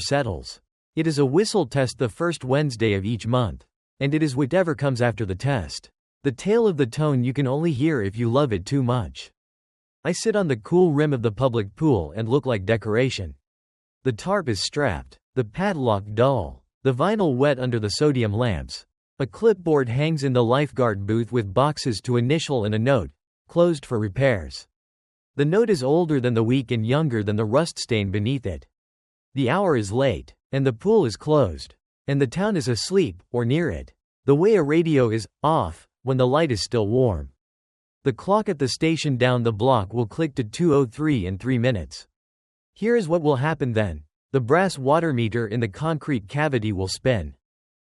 settles. It is a whistle test the first Wednesday of each month. And it is whatever comes after the test. The tail of the tone you can only hear if you love it too much. I sit on the cool rim of the public pool and look like decoration. The tarp is strapped, the padlock dull, the vinyl wet under the sodium lamps. A clipboard hangs in the lifeguard booth with boxes to initial and a note, closed for repairs. The note is older than the week and younger than the rust stain beneath it. The hour is late, and the pool is closed, and the town is asleep, or near it. The way a radio is off when the light is still warm. The clock at the station down the block will click to 2:03 in 3 minutes. Here is what will happen then. The brass water meter in the concrete cavity will spin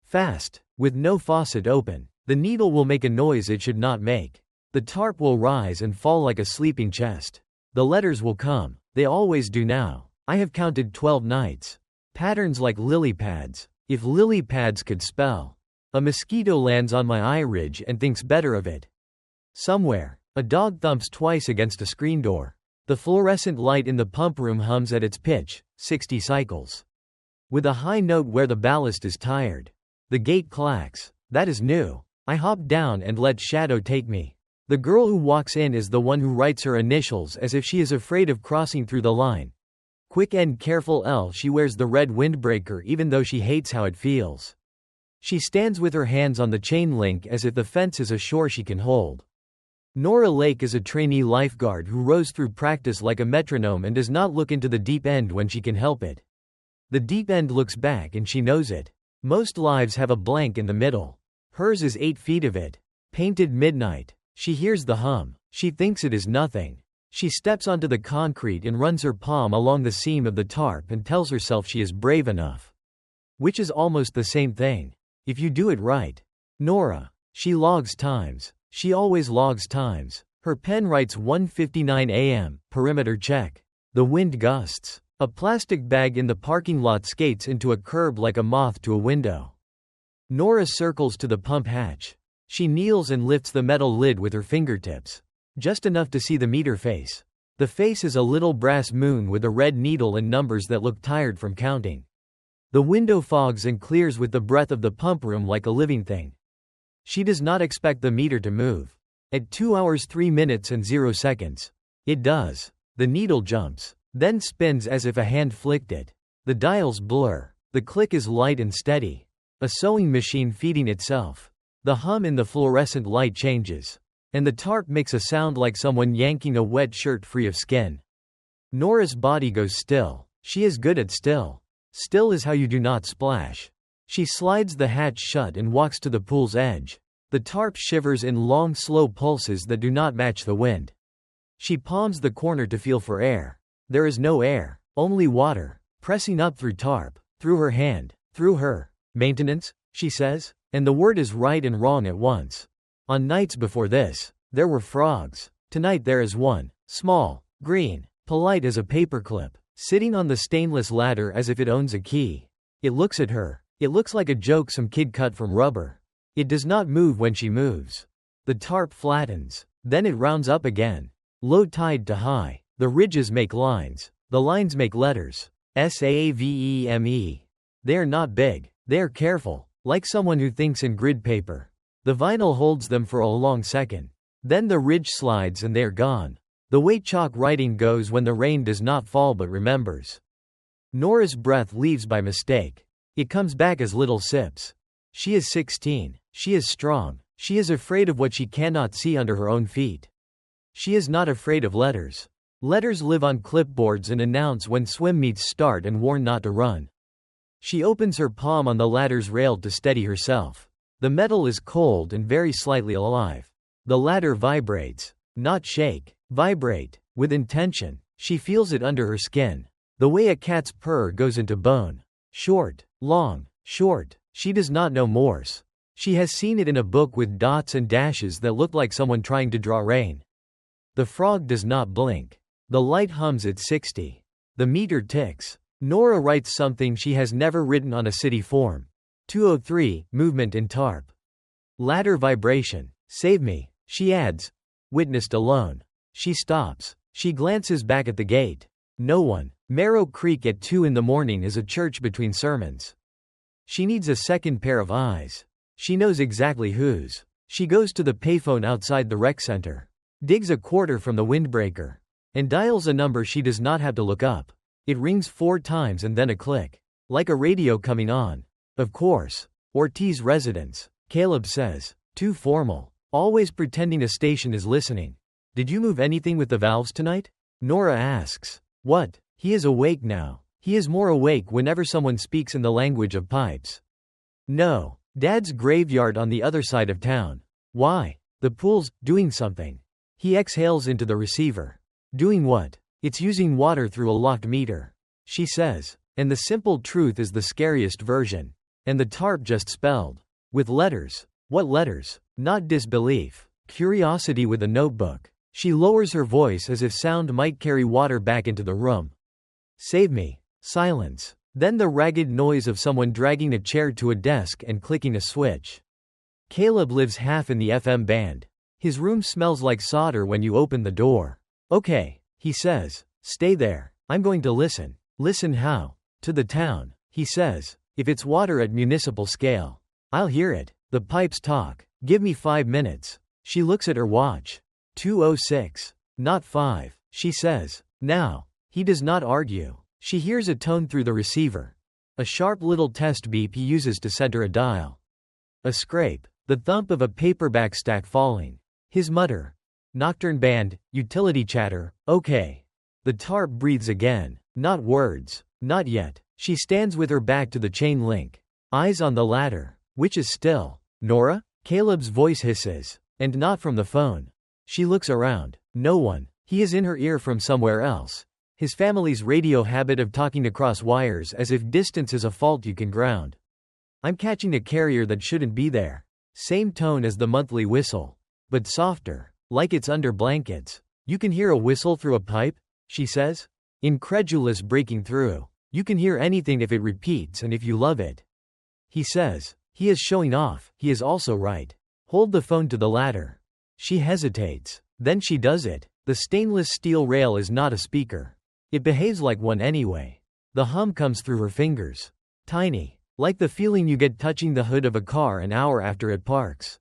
fast, with no faucet open. The needle will make a noise it should not make. The tarp will rise and fall like a sleeping chest. The letters will come. They always do now. I have counted 12 nights. Patterns like lily pads. If lily pads could spell. A mosquito lands on my eye ridge and thinks better of it. Somewhere, a dog thumps twice against a screen door. The fluorescent light in the pump room hums at its pitch, 60 cycles. With a high note where the ballast is tired. The gate clacks. That is new. I hop down and let Shadow take me. The girl who walks in is the one who writes her initials as if she is afraid of crossing through the line. Quick and careful L. She wears the red windbreaker even though she hates how it feels. She stands with her hands on the chain link as if the fence is a shore she can hold. Nora Lake is a trainee lifeguard who rows through practice like a metronome and does not look into the deep end when she can help it. The deep end looks back and she knows it. Most lives have a blank in the middle. Hers is 8 feet of it. Painted midnight. She hears the hum. She thinks it is nothing. She steps onto the concrete and runs her palm along the seam of the tarp and tells herself she is brave enough. Which is almost the same thing. If you do it right. Nora. She logs times. She always logs times. Her pen writes 1:59 a.m., perimeter check. The wind gusts. A plastic bag in the parking lot skates into a curb like a moth to a window. Nora circles to the pump hatch. She kneels and lifts the metal lid with her fingertips. Just enough to see the meter face. The face is a little brass moon with a red needle and numbers that look tired from counting. The window fogs and clears with the breath of the pump room like a living thing. She does not expect the meter to move. At 2 hours 3 minutes and 0 seconds. It does. The needle jumps, then spins as if a hand flicked it. The dials blur. The click is light and steady. A sewing machine feeding itself. The hum in the fluorescent light changes. And the tarp makes a sound like someone yanking a wet shirt free of skin. Nora's body goes still. She is good at still. Still is how you do not splash. She slides the hatch shut and walks to the pool's edge. The tarp shivers in long slow pulses that do not match the wind. She palms the corner to feel for air. There is no air, only water, pressing up through tarp, through her hand, through her. Maintenance, she says, and the word is right and wrong at once. On nights before this, there were frogs. Tonight there is one, small, green, polite as a paperclip, sitting on the stainless ladder as if it owns a key. It looks at her. It looks like a joke some kid cut from rubber. It does not move when she moves. The tarp flattens. Then it rounds up again. Low tide to high. The ridges make lines. The lines make letters. SAVEME. They are not big. They are careful. Like someone who thinks in grid paper. The vinyl holds them for a long second. Then the ridge slides and they are gone. The way chalk writing goes when the rain does not fall but remembers. Nora's breath leaves by mistake. It comes back as little sips. She is 16. She is strong. She is afraid of what she cannot see under her own feet. She is not afraid of letters. Letters live on clipboards and announce when swim meets start and warn not to run. She opens her palm on the ladder's rail to steady herself. The metal is cold and very slightly alive. The ladder vibrates. Not shake. Vibrate. With intention. She feels it under her skin. The way a cat's purr goes into bone. Short. Long. Short. She does not know Morse. She has seen it in a book with dots and dashes that look like someone trying to draw rain. The frog does not blink. The light hums at 60. The meter ticks. Nora writes something she has never written on a city form. 203, movement in tarp. Ladder vibration. Save me, she adds. Witnessed alone. She stops. She glances back at the gate. No one. Marrow Creek at 2 in the morning is a church between sermons. She needs a second pair of eyes. She knows exactly whose. She goes to the payphone outside the rec center, digs a quarter from the windbreaker, and dials a number she does not have to look up. It rings 4 times and then a click. Like a radio coming on. Of course. Ortiz residence. Caleb says. Too formal. Always pretending a station is listening. Did you move anything with the valves tonight? Nora asks. What? He is awake now. He is more awake whenever someone speaks in the language of pipes. No. Dad's graveyard on the other side of town. Why? The pool's doing something. He exhales into the receiver. Doing what? It's using water through a locked meter. She says. And the simple truth is the scariest version. And the tarp just spelled. With letters. What letters? Not disbelief. Curiosity with a notebook. She lowers her voice as if sound might carry water back into the room. Save me. Silence. Then the ragged noise of someone dragging a chair to a desk and clicking a switch. Caleb lives half in the FM band. His room smells like solder when you open the door. Okay, he says. Stay there. I'm going to listen. Listen how? To the town, he says. If it's water at municipal scale, I'll hear it. The pipes talk. Give me 5 minutes. She looks at her watch. 2:06. Not 5, she says. Now. He does not argue. She hears a tone through the receiver. A sharp little test beep he uses to center a dial. A scrape. The thump of a paperback stack falling. His mutter. Nocturne band, utility chatter, okay. The tarp breathes again. Not words. Not yet. She stands with her back to the chain link. Eyes on the ladder. Which is still. Nora? Caleb's voice hisses. And not from the phone. She looks around. No one. He is in her ear from somewhere else. His family's radio habit of talking across wires as if distance is a fault you can ground. I'm catching a carrier that shouldn't be there. Same tone as the monthly whistle. But softer. Like it's under blankets. You can hear a whistle through a pipe? She says. Incredulous breaking through. You can hear anything if it repeats and if you love it. He says. He is showing off. He is also right. Hold the phone to the ladder. She hesitates. Then she does it. The stainless steel rail is not a speaker. It behaves like one anyway. The hum comes through her fingers. Tiny. Like the feeling you get touching the hood of a car an hour after it parks.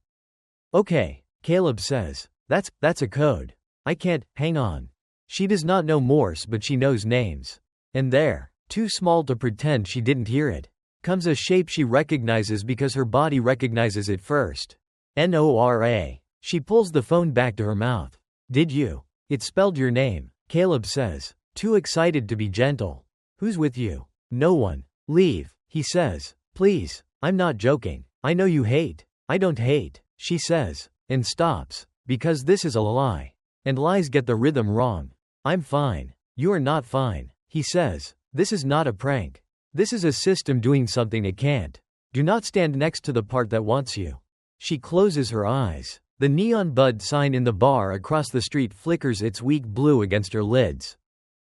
Okay, Caleb says. That's a code. I can't, hang on. She does not know Morse but she knows names. And there, too small to pretend she didn't hear it, comes a shape she recognizes because her body recognizes it first. Nora. She pulls the phone back to her mouth. Did you? It spelled your name, Caleb says. Too excited to be gentle. Who's with you? No one. Leave, he says. Please, I'm not joking. I know you hate. I don't hate, she says, and stops, because this is a lie. And lies get the rhythm wrong. I'm fine. You are not fine, he says. This is not a prank. This is a system doing something it can't. Do not stand next to the part that wants you. She closes her eyes. The neon bud sign in the bar across the street flickers its weak blue against her lids.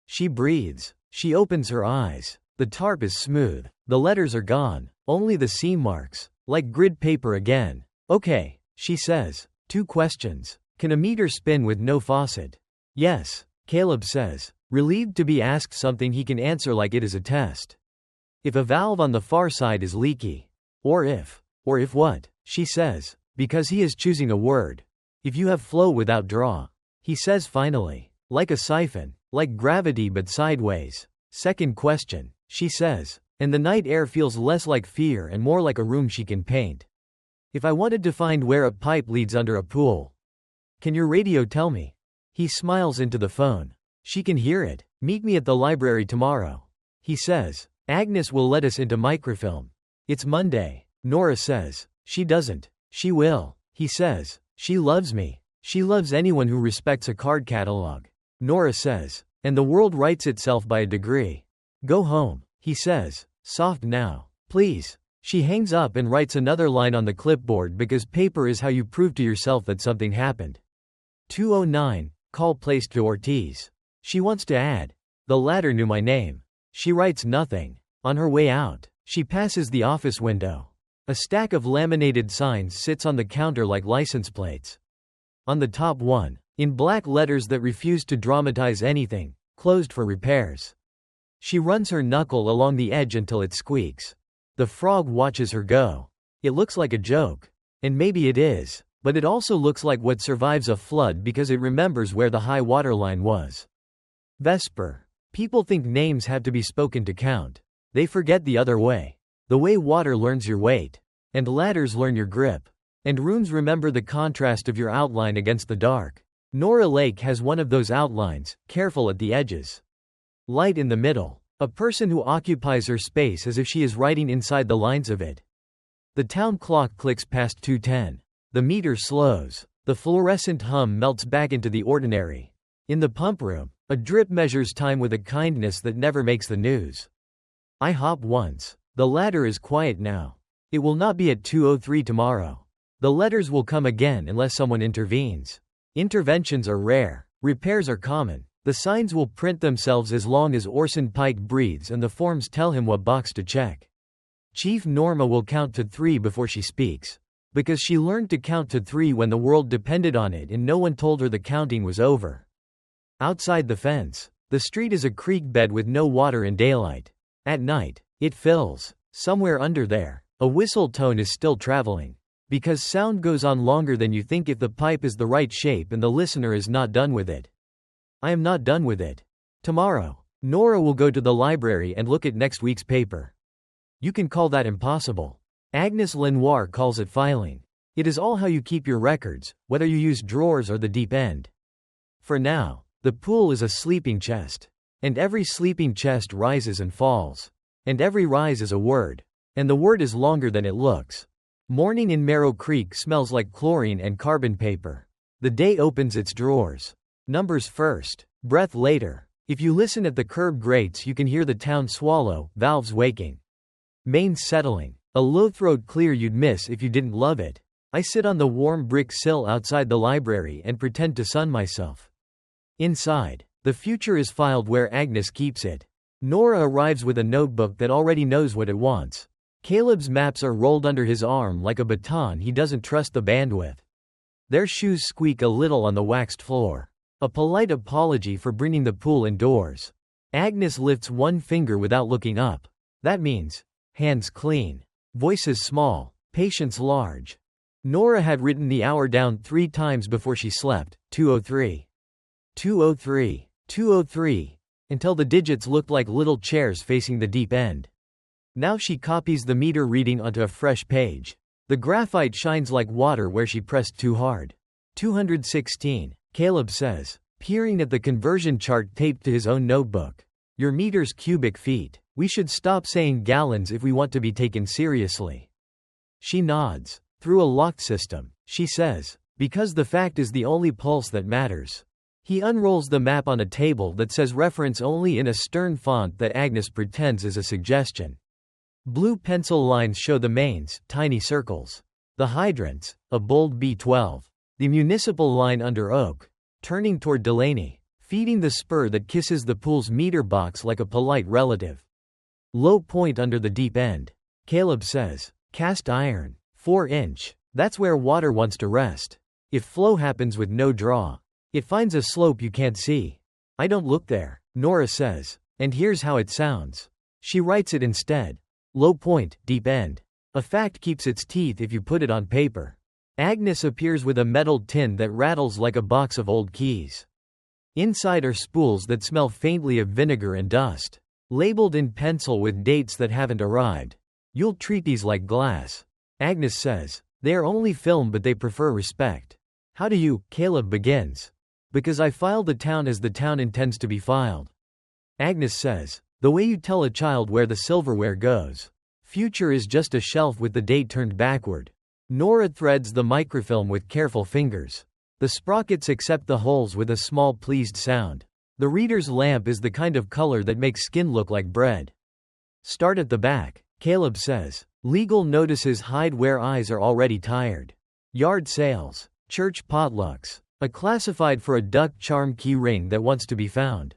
She breathes. She opens her eyes. The tarp is smooth. The letters are gone. Only the seam marks. Like grid paper again. Okay, she says. 2 questions. Can a meter spin with no faucet? Yes, Caleb says. Relieved to be asked something he can answer like it is a test. If a valve on the far side is leaky. Or if what? She says. Because he is choosing a word. If you have flow without draw. He says finally. Like a siphon. Like gravity but sideways. Second question, she says. And the night air feels less like fear and more like a room she can paint. If I wanted to find where a pipe leads under a pool. Can your radio tell me? He smiles into the phone. She can hear it. Meet me at the library tomorrow. He says. Agnes will let us into microfilm. It's Monday. Nora says. She doesn't. She will. He says. She loves me. She loves anyone who respects a card catalog. Nora says. And the world writes itself by a degree. Go home, he says. Soft now. Please. She hangs up and writes another line on the clipboard because paper is how you prove to yourself that something happened. 2:09, call placed to Ortiz. She wants to add. The latter knew my name. She writes nothing. On her way out, she passes the office window. A stack of laminated signs sits on the counter like license plates. On the top one, in black letters that refuse to dramatize anything, Closed for repairs. She runs her knuckle along the edge until it squeaks. The frog watches her go. It looks like a joke. And maybe it is, but it also looks like what survives a flood because it remembers where the high water line was. Vesper. People think names have to be spoken to count. They forget the other way. The way water learns your weight. And ladders learn your grip. And runes remember the contrast of your outline against the dark. Nora Lake has one of those outlines, careful at the edges. Light in the middle. A person who occupies her space as if she is writing inside the lines of it. The town clock clicks past 2:10. The meter slows. The fluorescent hum melts back into the ordinary. In the pump room, a drip measures time with a kindness that never makes the news. I hop once. The ladder is quiet now. It will not be at 2:03 tomorrow. The letters will come again unless someone intervenes. Interventions are rare. Repairs are common. The signs will print themselves as long as Orson Pike breathes and the forms tell him what box to check. Chief Norma will count to 3 before she speaks. Because she learned to count to 3 when the world depended on it and no one told her the counting was over. Outside the fence, the street is a creek bed with no water in daylight. At night, it fills. Somewhere under there, a whistle tone is still traveling. Because sound goes on longer than you think if the pipe is the right shape and the listener is not done with it. I am not done with it. Tomorrow, Nora will go to the library and look at next week's paper. You can call that impossible. Agnes Lenoir calls it filing. It is all how you keep your records, whether you use drawers or the deep end. For now, the pool is a sleeping chest. And every sleeping chest rises and falls. And every rise is a word. And the word is longer than it looks. Morning in Marrow Creek smells like chlorine and carbon paper. The day opens its drawers. Numbers first, breath later. If you listen at the curb grates you can hear the town swallow, valves waking. Mains settling. A low throat clear you'd miss if you didn't love it. I sit on the warm brick sill outside the library and pretend to sun myself. Inside, the future is filed where Agnes keeps it. Nora arrives with a notebook that already knows what it wants. Caleb's maps are rolled under his arm like a baton he doesn't trust the bandwidth. Their shoes squeak a little on the waxed floor. A polite apology for bringing the pool indoors. Agnes lifts one finger without looking up. That means, hands clean. Voices small, patience large. Nora had written the hour down 3 times before she slept, 2:03. 2:03. 2:03. Until the digits looked like little chairs facing the deep end. Now she copies the meter reading onto a fresh page. The graphite shines like water where she pressed too hard. 216, Caleb says, peering at the conversion chart taped to his own notebook. Your meter's cubic feet. We should stop saying gallons if we want to be taken seriously. She nods. Through a locked system, she says, because the fact is the only pulse that matters. He unrolls the map on a table that says reference only in a stern font that Agnes pretends is a suggestion. Blue pencil lines show the mains, tiny circles. The hydrants, a bold B12. The municipal line under Oak, turning toward Delaney, feeding the spur that kisses the pool's meter box like a polite relative. Low point under the deep end. Caleb says, cast iron, 4-inch. That's where water wants to rest. If flow happens with no draw, it finds a slope you can't see. I don't look there, Nora says, and here's how it sounds. She writes it instead. Low point, deep end. A fact keeps its teeth if you put it on paper. Agnes appears with a metal tin that rattles like a box of old keys. Inside are spools that smell faintly of vinegar and dust. Labeled in pencil with dates that haven't arrived. You'll treat these like glass. Agnes says, they are only film but they prefer respect. How do you? Caleb begins. Because I file the town as the town intends to be filed. Agnes says, the way you tell a child where the silverware goes. Future is just a shelf with the date turned backward. Nora threads the microfilm with careful fingers. The sprockets accept the holes with a small pleased sound. The reader's lamp is the kind of color that makes skin look like bread. Start at the back, Caleb says. Legal notices hide where eyes are already tired. Yard sales, church potlucks, a classified for a duck charm key ring that wants to be found.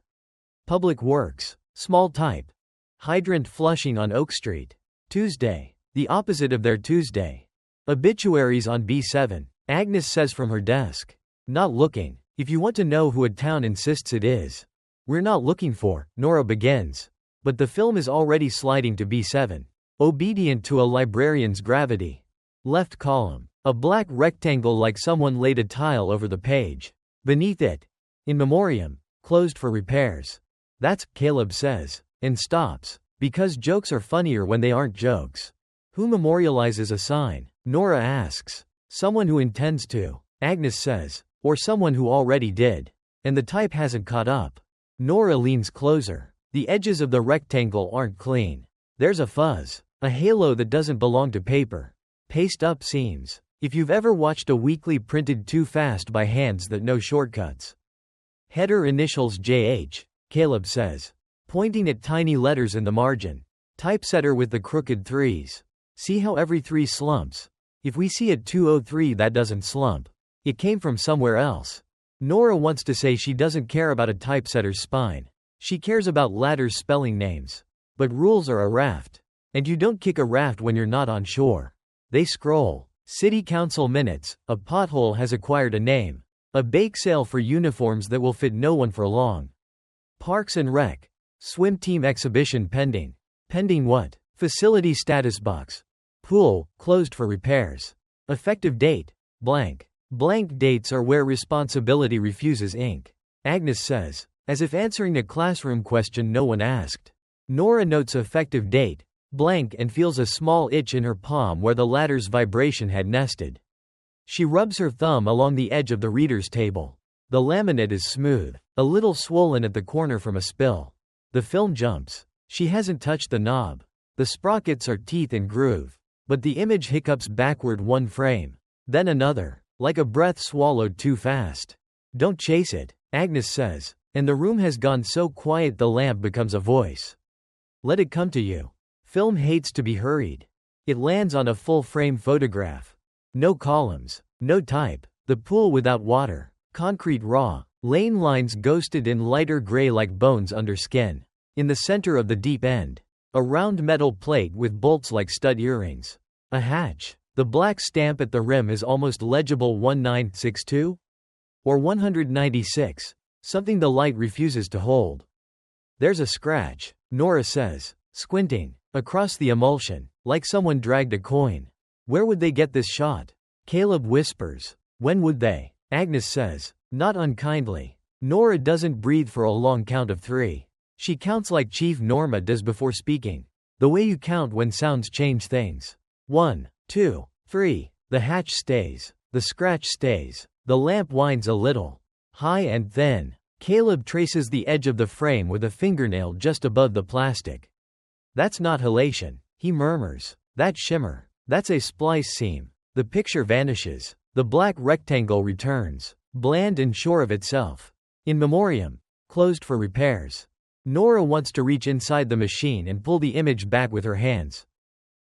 Public works, small type. Hydrant flushing on Oak Street. Tuesday, the opposite of their Tuesday. Obituaries on B7, Agnes says from her desk. Not looking. If you want to know who a town insists it is. We're not looking for, Nora begins. But the film is already sliding to B7. Obedient to a librarian's gravity. Left column. A black rectangle like someone laid a tile over the page. Beneath it. In memoriam. Closed for repairs. That's, Caleb says. And stops. Because jokes are funnier when they aren't jokes. Who memorializes a sign? Nora asks. Someone who intends to. Agnes says. Or someone who already did. And the type hasn't caught up. Nora leans closer. The edges of the rectangle aren't clean. There's a fuzz. A halo that doesn't belong to paper. Paste up seams. If you've ever watched a weekly printed too fast by hands that know shortcuts. Header initials JH, Caleb says. Pointing at tiny letters in the margin. Typesetter with the crooked threes. See how every three slumps? If we see a 203 that doesn't slump. It came from somewhere else. Nora wants to say she doesn't care about a typesetter's spine. She cares about ladders spelling names. But rules are a raft. And you don't kick a raft when you're not on shore. They scroll. City council minutes. A pothole has acquired a name. A bake sale for uniforms that will fit no one for long. Parks and Rec. Swim team exhibition pending. Pending what? Facility status box. Pool, closed for repairs. Effective date. Blank. Blank dates are where responsibility refuses ink. Agnes says. As if answering a classroom question no one asked. Nora notes effective date. Blank and feels a small itch in her palm where the ladder's vibration had nested. She rubs her thumb along the edge of the reader's table. The laminate is smooth, a little swollen at the corner from a spill. The film jumps. She hasn't touched the knob. The sprockets are teeth and groove. But the image hiccups backward one frame. Then another, like a breath swallowed too fast. Don't chase it, Agnes says, and the room has gone so quiet the lamp becomes a voice. Let it come to you. Film hates to be hurried. It lands on a full-frame photograph. No columns, no type, the pool without water, concrete raw, lane lines ghosted in lighter gray like bones under skin. In the center of the deep end, a round metal plate with bolts like stud earrings. A hatch. The black stamp at the rim is almost legible 1962? Or 196, something the light refuses to hold. There's a scratch, Nora says, squinting. Across the emulsion, like someone dragged a coin. Where would they get this shot? Caleb whispers. When would they? Agnes says, not unkindly. Nora doesn't breathe for a long count of 3. She counts like Chief Norma does before speaking. The way you count when sounds change things. 1, 2, 3. The hatch stays. The scratch stays. The lamp winds a little. High and thin. Caleb traces the edge of the frame with a fingernail just above the plastic. That's not halation, he murmurs. That shimmer. That's a splice seam. The picture vanishes. The black rectangle returns, bland and sure of itself. In memoriam. Closed for repairs. Nora wants to reach inside the machine and pull the image back with her hands.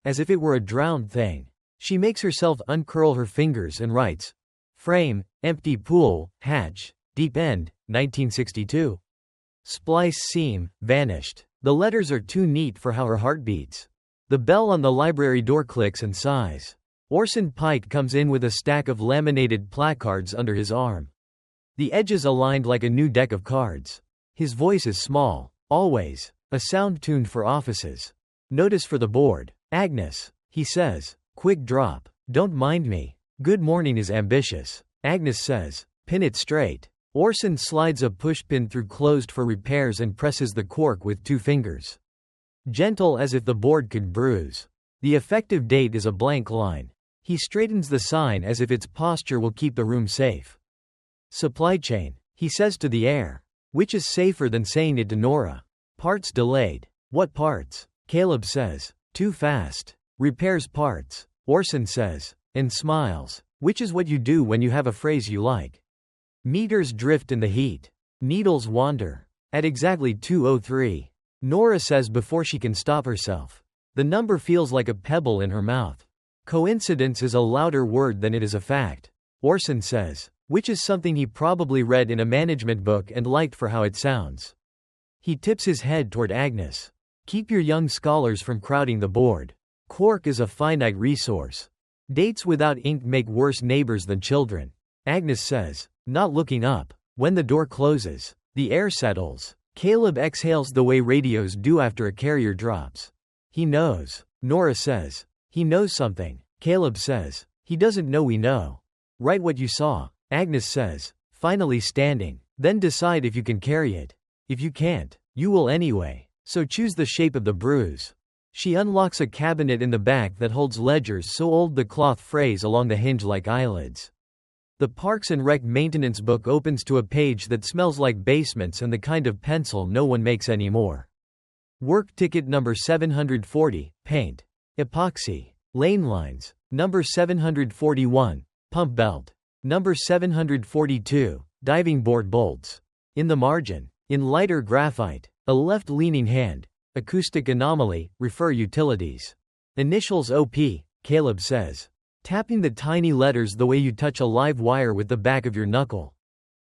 As if it were a drowned thing. She makes herself uncurl her fingers and writes. Frame, empty pool, hatch, deep end, 1962. Splice seam, vanished. The letters are too neat for how her heart beats. The bell on the library door clicks and sighs. Orson Pike comes in with a stack of laminated placards under his arm. The edges aligned like a new deck of cards. His voice is small, always, a sound tuned for offices. Notice for the board. Agnes, he says, quick drop. Don't mind me. Good morning is ambitious. Agnes says, pin it straight. Orson slides a pushpin through closed for repairs and presses the cork with 2 fingers. Gentle as if the board could bruise. The effective date is a blank line. He straightens the sign as if its posture will keep the room safe. Supply chain, he says to the air. Which is safer than saying it to Nora. Parts delayed. What parts? Caleb says. Too fast. Repairs parts. Orson says. And smiles. Which is what you do when you have a phrase you like. Meters drift in the heat. Needles wander. At exactly 2:03. Nora says before she can stop herself. The number feels like a pebble in her mouth. Coincidence is a louder word than it is a fact. Orson says. Which is something he probably read in a management book and liked for how it sounds. He tips his head toward Agnes. Keep your young scholars from crowding the board. Cork is a finite resource. Dates without ink make worse neighbors than children. Agnes says, not looking up. When the door closes, the air settles. Caleb exhales the way radios do after a carrier drops. He knows. Nora says. He knows something. Caleb says. He doesn't know we know. Write what you saw. Agnes says. Finally standing. Then decide if you can carry it. If you can't, you will anyway. So choose the shape of the bruise. She unlocks a cabinet in the back that holds ledgers so old the cloth frays along the hinge like eyelids. The Parks and Rec maintenance book opens to a page that smells like basements and the kind of pencil no one makes anymore. Work ticket number 740, paint. Epoxy. Lane lines. Number 741, pump belt. Number 742, diving board bolts. In the margin, in lighter graphite, a left-leaning hand. Acoustic anomaly, refer utilities. Initials OP, Caleb says. Tapping the tiny letters the way you touch a live wire with the back of your knuckle.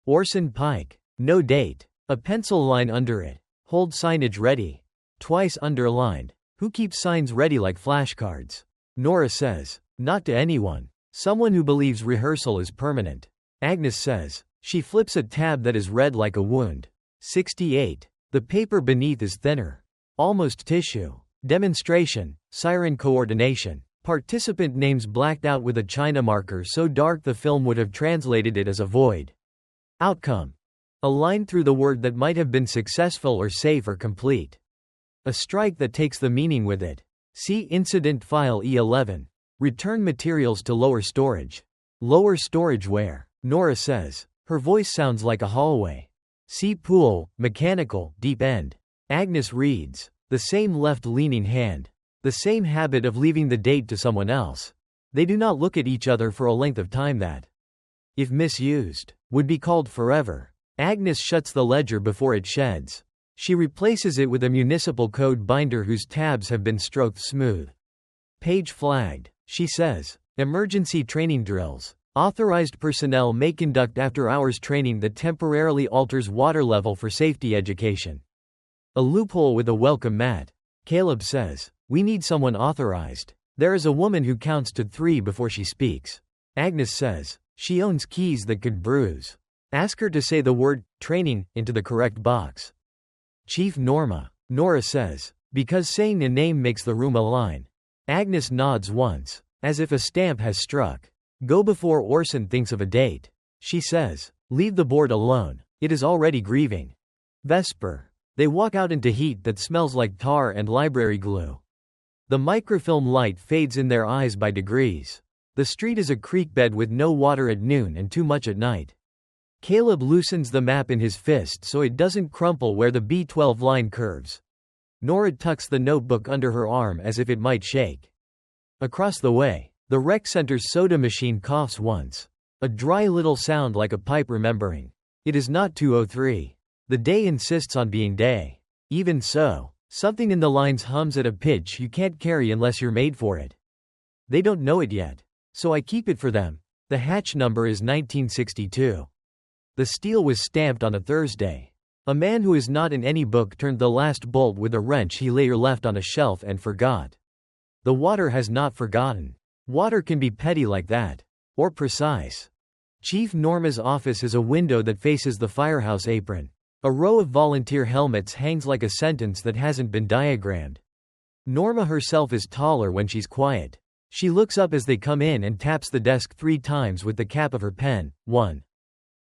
Orson Pike. No date. A pencil line under it. Hold signage ready. Twice underlined. Who keeps signs ready like flashcards? Nora says. Not to anyone. Someone who believes rehearsal is permanent. Agnes says. She flips a tab that is red like a wound. 68. The paper beneath is thinner. Almost tissue. Demonstration. Siren coordination. Participant names blacked out with a China marker so dark the film would have translated it as a void. Outcome. A line through the word that might have been successful or safe or complete. A strike that takes the meaning with it. See incident file E11. Return materials to lower storage. Lower storage where? Nora says. Her voice sounds like a hallway. See pool, mechanical, deep end. Agnes reads. The same left-leaning hand. The same habit of leaving the date to someone else. They do not look at each other for a length of time that, if misused, would be called forever. Agnes shuts the ledger before it sheds. She replaces it with a municipal code binder whose tabs have been stroked smooth. Page flagged. She says. Emergency training drills. Authorized personnel may conduct after-hours training that temporarily alters water level for safety education. A loophole with a welcome mat. Caleb says. We need someone authorized. There is a woman who counts to 3 before she speaks. Agnes says. She owns keys that could bruise. Ask her to say the word, training, into the correct box. Chief Norma. Nora says. Because saying a name makes the room align. Agnes nods once, as if a stamp has struck. Go before Orson thinks of a date. She says. Leave the board alone. It is already grieving. Vesper. They walk out into heat that smells like tar and library glue. The microfilm light fades in their eyes by degrees. The street is a creek bed with no water at noon and too much at night. Caleb loosens the map in his fist so it doesn't crumple where the B12 line curves. Nora tucks the notebook under her arm as if it might shake. Across the way, the rec center's soda machine coughs once. A dry little sound like a pipe remembering. It is not 2:03. The day insists on being day. Even so, something in the lines hums at a pitch you can't carry unless you're made for it. They don't know it yet. So I keep it for them. The hatch number is 1962. The steel was stamped on a Thursday. A man who is not in any book turned the last bolt with a wrench he later left on a shelf and forgot. The water has not forgotten. Water can be petty like that. Or precise. Chief Norma's office is a window that faces the firehouse apron. A row of volunteer helmets hangs like a sentence that hasn't been diagrammed. Norma herself is taller when she's quiet. She looks up as they come in and taps the desk 3 times with the cap of her pen. 1,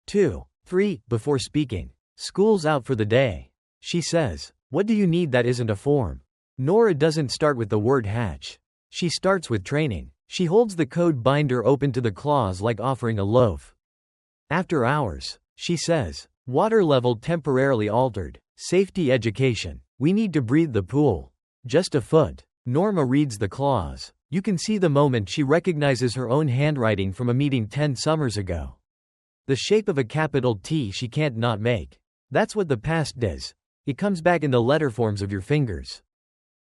2, 3, before speaking. School's out for the day. She says. What do you need that isn't a form? Nora doesn't start with the word hatch. She starts with training. She holds the code binder open to the claws like offering a loaf. After hours. She says. Water level temporarily altered. Safety education. We need to breathe the pool. Just a foot. Norma reads the clause. You can see the moment she recognizes her own handwriting from a meeting 10 summers ago. The shape of a capital T she can't not make. That's what the past does. It comes back in the letter forms of your fingers.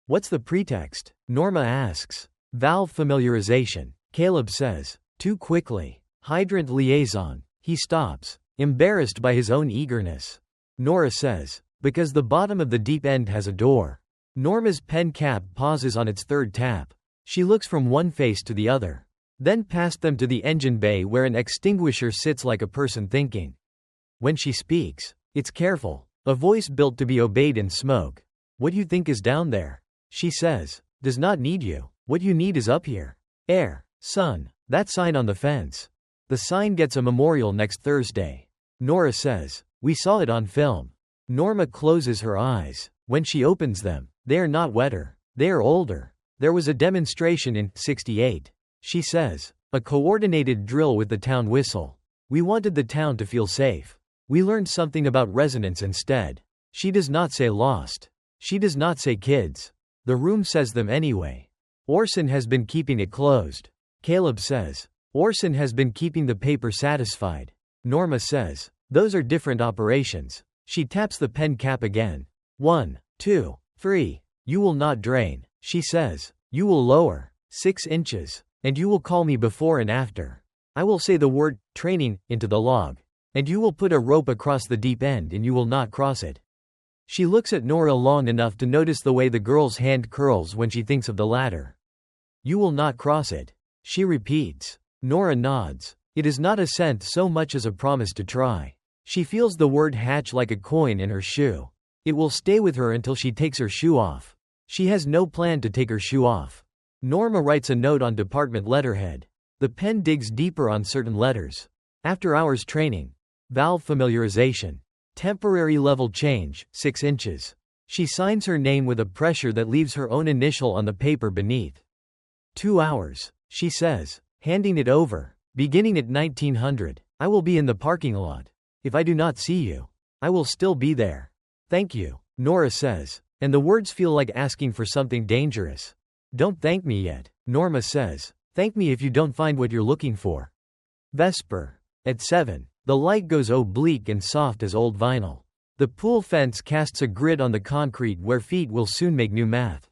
What's the pretext? Norma asks. Valve familiarization. Caleb says. Too quickly. Hydrant liaison. He stops. Embarrassed by his own eagerness. Nora says. Because the bottom of the deep end has a door. Norma's pen cap pauses on its 3rd tap. She looks from one face to the other. Then past them to the engine bay where an extinguisher sits like a person thinking. When she speaks, it's careful. A voice built to be obeyed in smoke. What you think is down there? She says. Does not need you. What you need is up here. Air. Sun. That sign on the fence. The sign gets a memorial next Thursday. Nora says. We saw it on film. Norma closes her eyes. When she opens them, they are not wetter. They are older. There was a demonstration in '68. She says. A coordinated drill with the town whistle. We wanted the town to feel safe. We learned something about resonance instead. She does not say lost. She does not say kids. The room says them anyway. Orson has been keeping it closed. Caleb says. Orson has been keeping the paper satisfied. Norma says. Those are different operations. She taps the pen cap again. 1, 2, 3. You will not drain. She says. You will lower. 6 inches. And you will call me before and after. I will say the word, training, into the log. And you will put a rope across the deep end and you will not cross it. She looks at Nora long enough to notice the way the girl's hand curls when she thinks of the ladder. You will not cross it. She repeats. Nora nods. It is not assent so much as a promise to try. She feels the word hatch like a coin in her shoe. It will stay with her until she takes her shoe off. She has no plan to take her shoe off. Norma writes a note on department letterhead. The pen digs deeper on certain letters. After hours training. Valve familiarization. Temporary level change, 6 inches. She signs her name with a pressure that leaves her own initial on the paper beneath. 2 hours, she says, handing it over. Beginning at 1900, I will be in the parking lot. If I do not see you, I will still be there. Thank you, Nora says, and the words feel like asking for something dangerous. Don't thank me yet, Norma says. Thank me if you don't find what you're looking for. Vesper. At 7. The light goes oblique and soft as old vinyl. The pool fence casts a grid on the concrete where feet will soon make new math.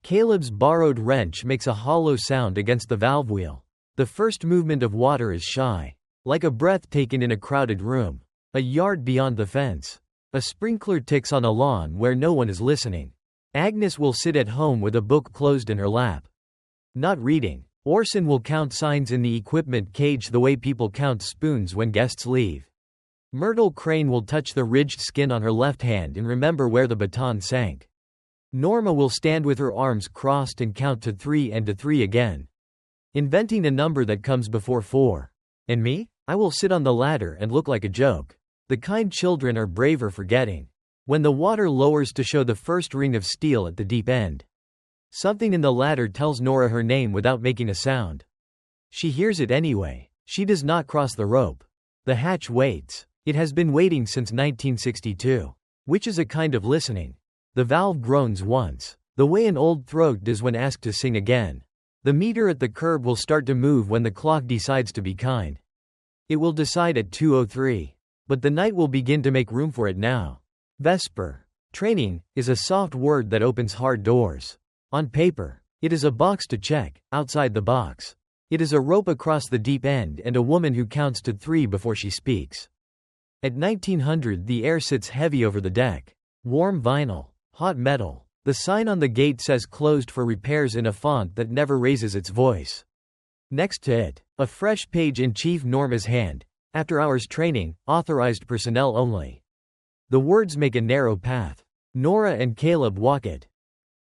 Caleb's borrowed wrench makes a hollow sound against the valve wheel. The first movement of water is shy. Like a breath taken in a crowded room. A yard beyond the fence. A sprinkler ticks on a lawn where no one is listening. Agnes will sit at home with a book closed in her lap. Not reading. Orson will count signs in the equipment cage the way people count spoons when guests leave. Myrtle Crane will touch the ridged skin on her left hand and remember where the baton sank. Norma will stand with her arms crossed and count to 3 and to 3 again. Inventing a number that comes before 4. And me? I will sit on the ladder and look like a joke. The kind children are braver forgetting. When the water lowers to show the first ring of steel at the deep end. Something in the ladder tells Nora her name without making a sound. She hears it anyway. She does not cross the rope. The hatch waits. It has been waiting since 1962. Which is a kind of listening. The valve groans once. The way an old throat does when asked to sing again. The meter at the curb will start to move when the clock decides to be kind. It will decide at 2:03. But the night will begin to make room for it now. Vesper. Training is a soft word that opens hard doors. On paper, it is a box to check. Outside the box, it is a rope across the deep end and a woman who counts to 3 before she speaks. At 1900, the air sits heavy over the deck. Warm vinyl, hot metal. The sign on the gate says closed for repairs in a font that never raises its voice. Next to it, a fresh page in Chief Norma's hand. After hours training, authorized personnel only. The words make a narrow path. Nora and Caleb walk it.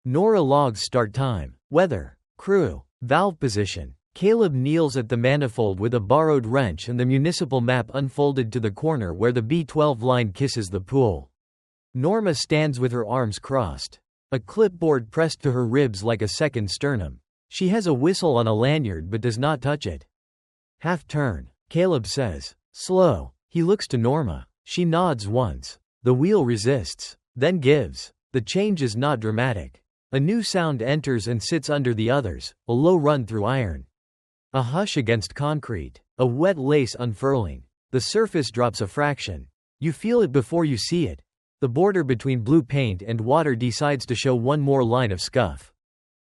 Nora logs start time, weather, crew, valve position. Caleb kneels at the manifold with a borrowed wrench and the municipal map unfolded to the corner where the B12 line kisses the pool. Norma stands with her arms crossed. A clipboard pressed to her ribs like a second sternum. She has a whistle on a lanyard but does not touch it. Half turn, Caleb says. Slow. He looks to Norma. She nods once. The wheel resists, then gives. The change is not dramatic. A new sound enters and sits under the others, a low run through iron. A hush against concrete, a wet lace unfurling. The surface drops a fraction. You feel it before you see it. The border between blue paint and water decides to show one more line of scuff.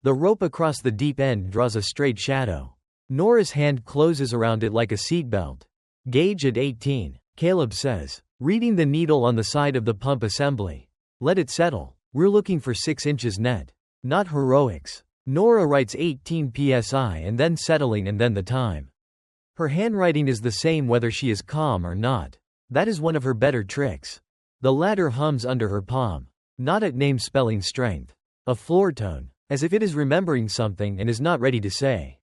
The rope across the deep end draws a straight shadow. Nora's hand closes around it like a seatbelt. Gauge at 18, Caleb says, reading the needle on the side of the pump assembly. Let it settle. We're looking for 6 inches net. Not heroics. Nora writes 18 psi and then settling and then the time. Her handwriting is the same whether she is calm or not. That is one of her better tricks. The ladder hums under her palm. Not at name spelling strength. A floor tone. As if it is remembering something and is not ready to say.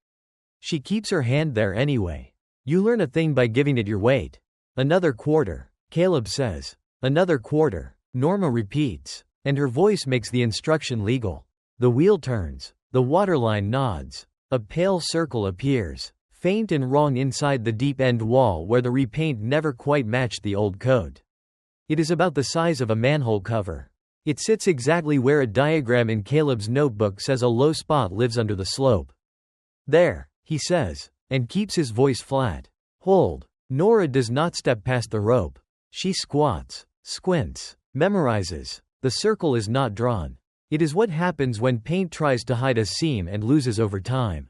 She keeps her hand there anyway. You learn a thing by giving it your weight. Another quarter. Caleb says. Another quarter. Norma repeats. And her voice makes the instruction legal. The wheel turns. The waterline nods. A pale circle appears. Faint and wrong inside the deep end wall where the repaint never quite matched the old coat. It is about the size of a manhole cover. It sits exactly where a diagram in Caleb's notebook says a low spot lives under the slope. There, he says, and keeps his voice flat. Hold. Nora does not step past the rope. She squats, squints, memorizes. The circle is not drawn. It is what happens when paint tries to hide a seam and loses over time.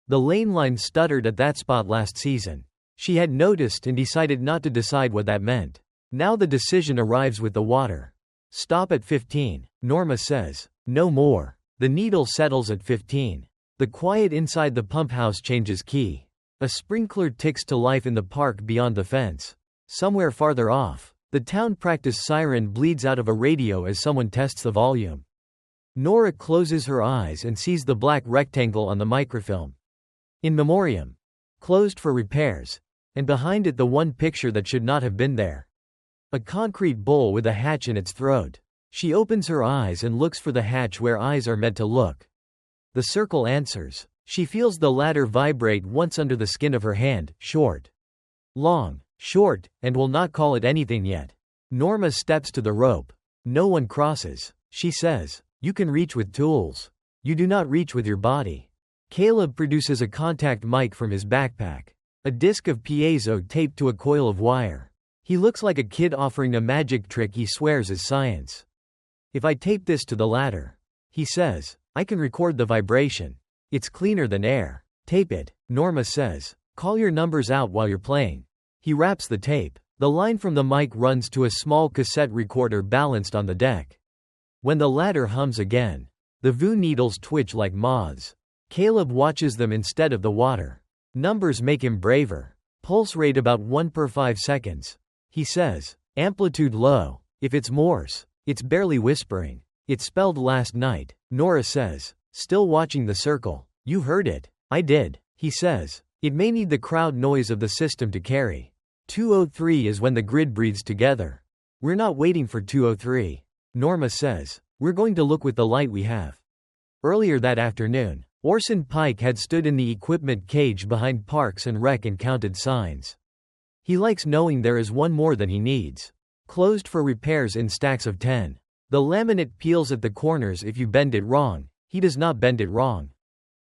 The lane line stuttered at that spot last season. She had noticed and decided not to decide what that meant. Now the decision arrives with the water. Stop at 15, Norma says. No more. The needle settles at 15. The quiet inside the pump house changes key. A sprinkler ticks to life in the park beyond the fence. Somewhere farther off, the town practice siren bleeds out of a radio as someone tests the volume. Nora closes her eyes and sees the black rectangle on the microfilm. In memoriam. Closed for repairs. And behind it the one picture that should not have been there. A concrete bowl with a hatch in its throat. She opens her eyes and looks for the hatch where eyes are meant to look. The circle answers. She feels the ladder vibrate once under the skin of her hand, short. Long, short, and will not call it anything yet. Norma steps to the rope. No one crosses. She says, you can reach with tools. You do not reach with your body. Caleb produces a contact mic from his backpack. A disc of piezo taped to a coil of wire. He looks like a kid offering a magic trick he swears is science. If I tape this to the ladder, he says, I can record the vibration. It's cleaner than air. Tape it, Norma says. Call your numbers out while you're playing. He wraps the tape. The line from the mic runs to a small cassette recorder balanced on the deck. When the ladder hums again, the VU needles twitch like moths. Caleb watches them instead of the water. Numbers make him braver. Pulse rate about 1 per 5 seconds. He says, amplitude low. If it's Morse, it's barely whispering. It spelled last night, Nora says, still watching the circle. You heard it. I did. He says, it may need the crowd noise of the system to carry. 203 is when the grid breathes together. We're not waiting for 203. Norma says, we're going to look with the light we have. Earlier that afternoon, Orson Pike had stood in the equipment cage behind Parks and Rec and counted signs. He likes knowing there is one more than he needs. Closed for repairs in stacks of 10. The laminate peels at the corners if you bend it wrong. He does not bend it wrong.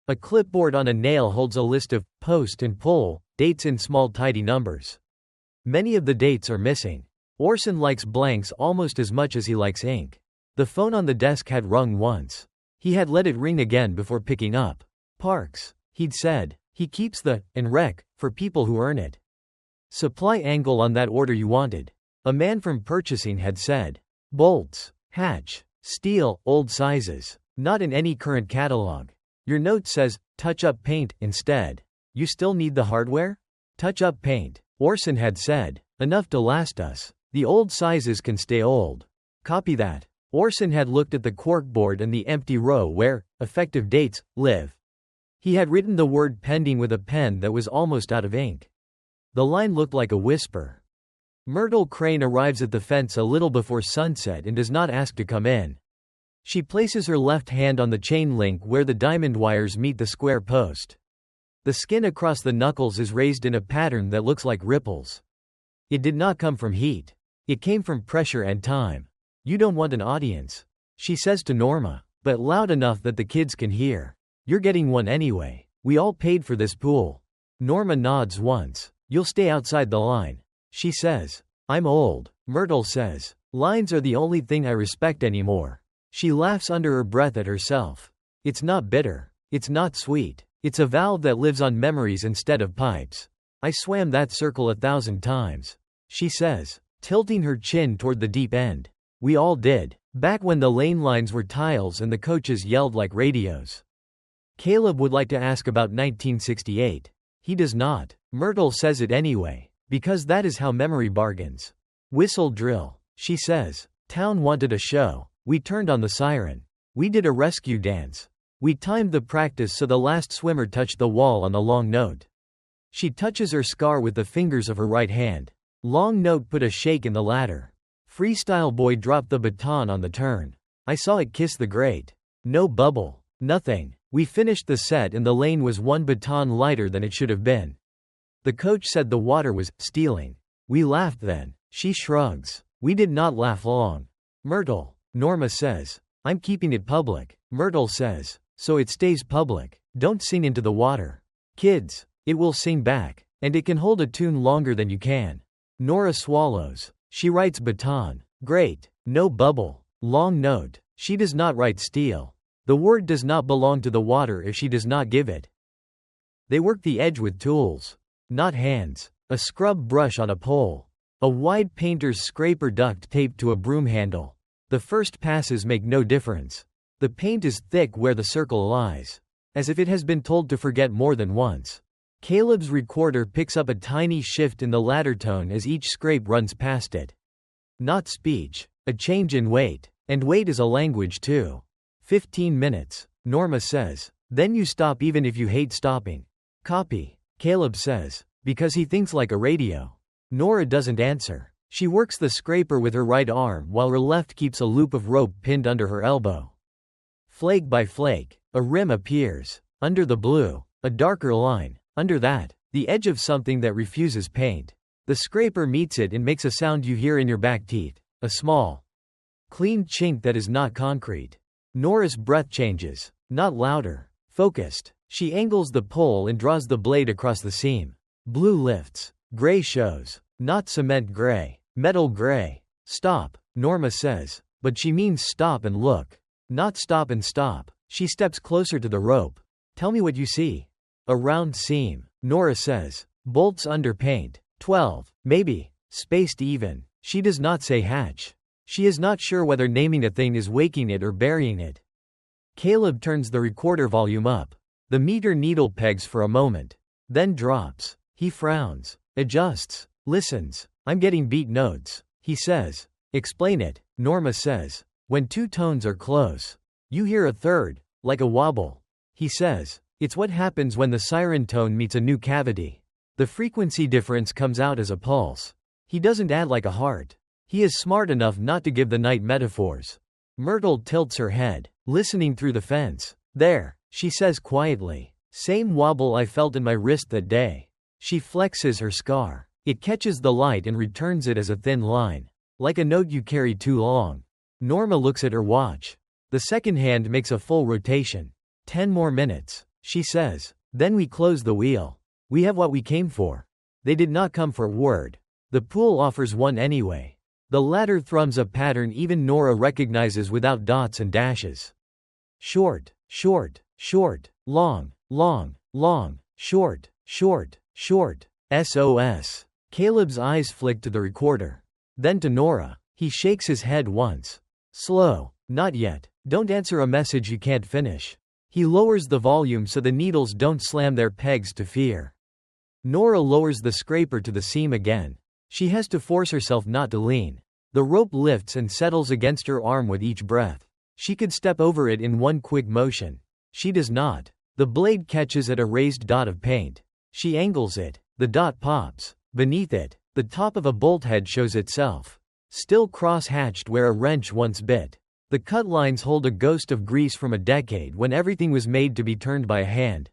A clipboard on a nail holds a list of post and pull dates in small tidy numbers. Many of the dates are missing. Orson likes blanks almost as much as he likes ink. The phone on the desk had rung once. He had let it ring again before picking up. Parks, he'd said. He keeps the and rec for people who earn it. Supply angle on that order you wanted. A man from purchasing had said. Bolts, hatch, steel, old sizes. Not in any current catalog. Your note says, touch-up paint, instead. You still need the hardware? Touch-up paint, Orson had said. Enough to last us. The old sizes can stay old. Copy that. Orson had looked at the corkboard and the empty row where, effective dates, live. He had written the word pending with a pen that was almost out of ink. The line looked like a whisper. Myrtle Crane arrives at the fence a little before sunset and does not ask to come in. She places her left hand on the chain link where the diamond wires meet the square post. The skin across the knuckles is raised in a pattern that looks like ripples. It did not come from heat. It came from pressure and time. You don't want an audience, she says to Norma, but loud enough that the kids can hear. You're getting one anyway. We all paid for this pool. Norma nods once. You'll stay outside the line, she says. I'm old, Myrtle says. Lines are the only thing I respect anymore. She laughs under her breath at herself. It's not bitter. It's not sweet. It's a valve that lives on memories instead of pipes. I swam that circle 1,000 times, she says, tilting her chin toward the deep end. We all did. Back when the lane lines were tiles and the coaches yelled like radios. Caleb would like to ask about 1968. He does not. Myrtle says it anyway, because that is how memory bargains. Whistle drill. She says. Town wanted a show. We turned on the siren. We did a rescue dance. We timed the practice so the last swimmer touched the wall on the long note. She touches her scar with the fingers of her right hand. Long note put a shake in the ladder. Freestyle boy dropped the baton on the turn. I saw it kiss the grate. No bubble. Nothing. We finished the set and the lane was one baton lighter than it should have been. The coach said the water was stealing. We laughed then. She shrugs. We did not laugh long. Myrtle. Norma says. I'm keeping it public. Myrtle says. So it stays public. Don't sing into the water. Kids. It will sing back. And it can hold a tune longer than you can. Nora swallows. She writes baton. Great. No bubble. Long note. She does not write steal. The word does not belong to the water if she does not give it. They work the edge with tools. Not hands. A scrub brush on a pole. A wide painter's scraper duct taped to a broom handle. The first passes make no difference. The paint is thick where the circle lies. As if it has been told to forget more than once. Caleb's recorder picks up a tiny shift in the ladder tone as each scrape runs past it. Not speech. A change in weight. And weight is a language too. 15 minutes. Norma says. Then you stop even if you hate stopping. Copy. Caleb says. Because he thinks like a radio. Nora doesn't answer. She works the scraper with her right arm while her left keeps a loop of rope pinned under her elbow. Flake by flake, a rim appears. Under the blue, a darker line. Under that, the edge of something that refuses paint. The scraper meets it and makes a sound you hear in your back teeth. A small, clean chink that is not concrete. Nora's breath changes. Not louder. Focused. She angles the pole and draws the blade across the seam. Blue lifts. Gray shows. Not cement gray. Metal gray. Stop, Norma says. But she means stop and look. Not stop and stop. She steps closer to the rope. Tell me what you see. A round seam. Nora says. Bolts under paint. 12. Maybe. Spaced even. She does not say hatch. She is not sure whether naming a thing is waking it or burying it. Caleb turns the recorder volume up. The meter needle pegs for a moment. Then drops. He frowns. Adjusts. Listens. I'm getting beat notes. He says. Explain it. Norma says. When two tones are close. You hear a third. Like a wobble. He says. It's what happens when the siren tone meets a new cavity. The frequency difference comes out as a pulse. He doesn't add like a heart. He is smart enough not to give the night metaphors. Myrtle tilts her head, listening through the fence. There, she says quietly. Same wobble I felt in my wrist that day. She flexes her scar. It catches the light and returns it as a thin line. Like a note you carried too long. Norma looks at her watch. The second hand makes a full rotation. 10 more minutes, she says. Then we close the wheel. We have what we came for. They did not come for a word. The pool offers one anyway. The ladder thrums a pattern even Nora recognizes without dots and dashes. Short, short, short, long, long, long, short, short, short, SOS. Caleb's eyes flick to the recorder. Then to Nora. He shakes his head once. Slow. Not yet. Don't answer a message you can't finish. He lowers the volume so the needles don't slam their pegs to fear. Nora lowers the scraper to the seam again. She has to force herself not to lean. The rope lifts and settles against her arm with each breath. She could step over it in one quick motion. She does not. The blade catches at a raised dot of paint. She angles it. The dot pops. Beneath it, the top of a bolt head shows itself. Still cross-hatched where a wrench once bit. The cut lines hold a ghost of grease from a decade when everything was made to be turned by a hand.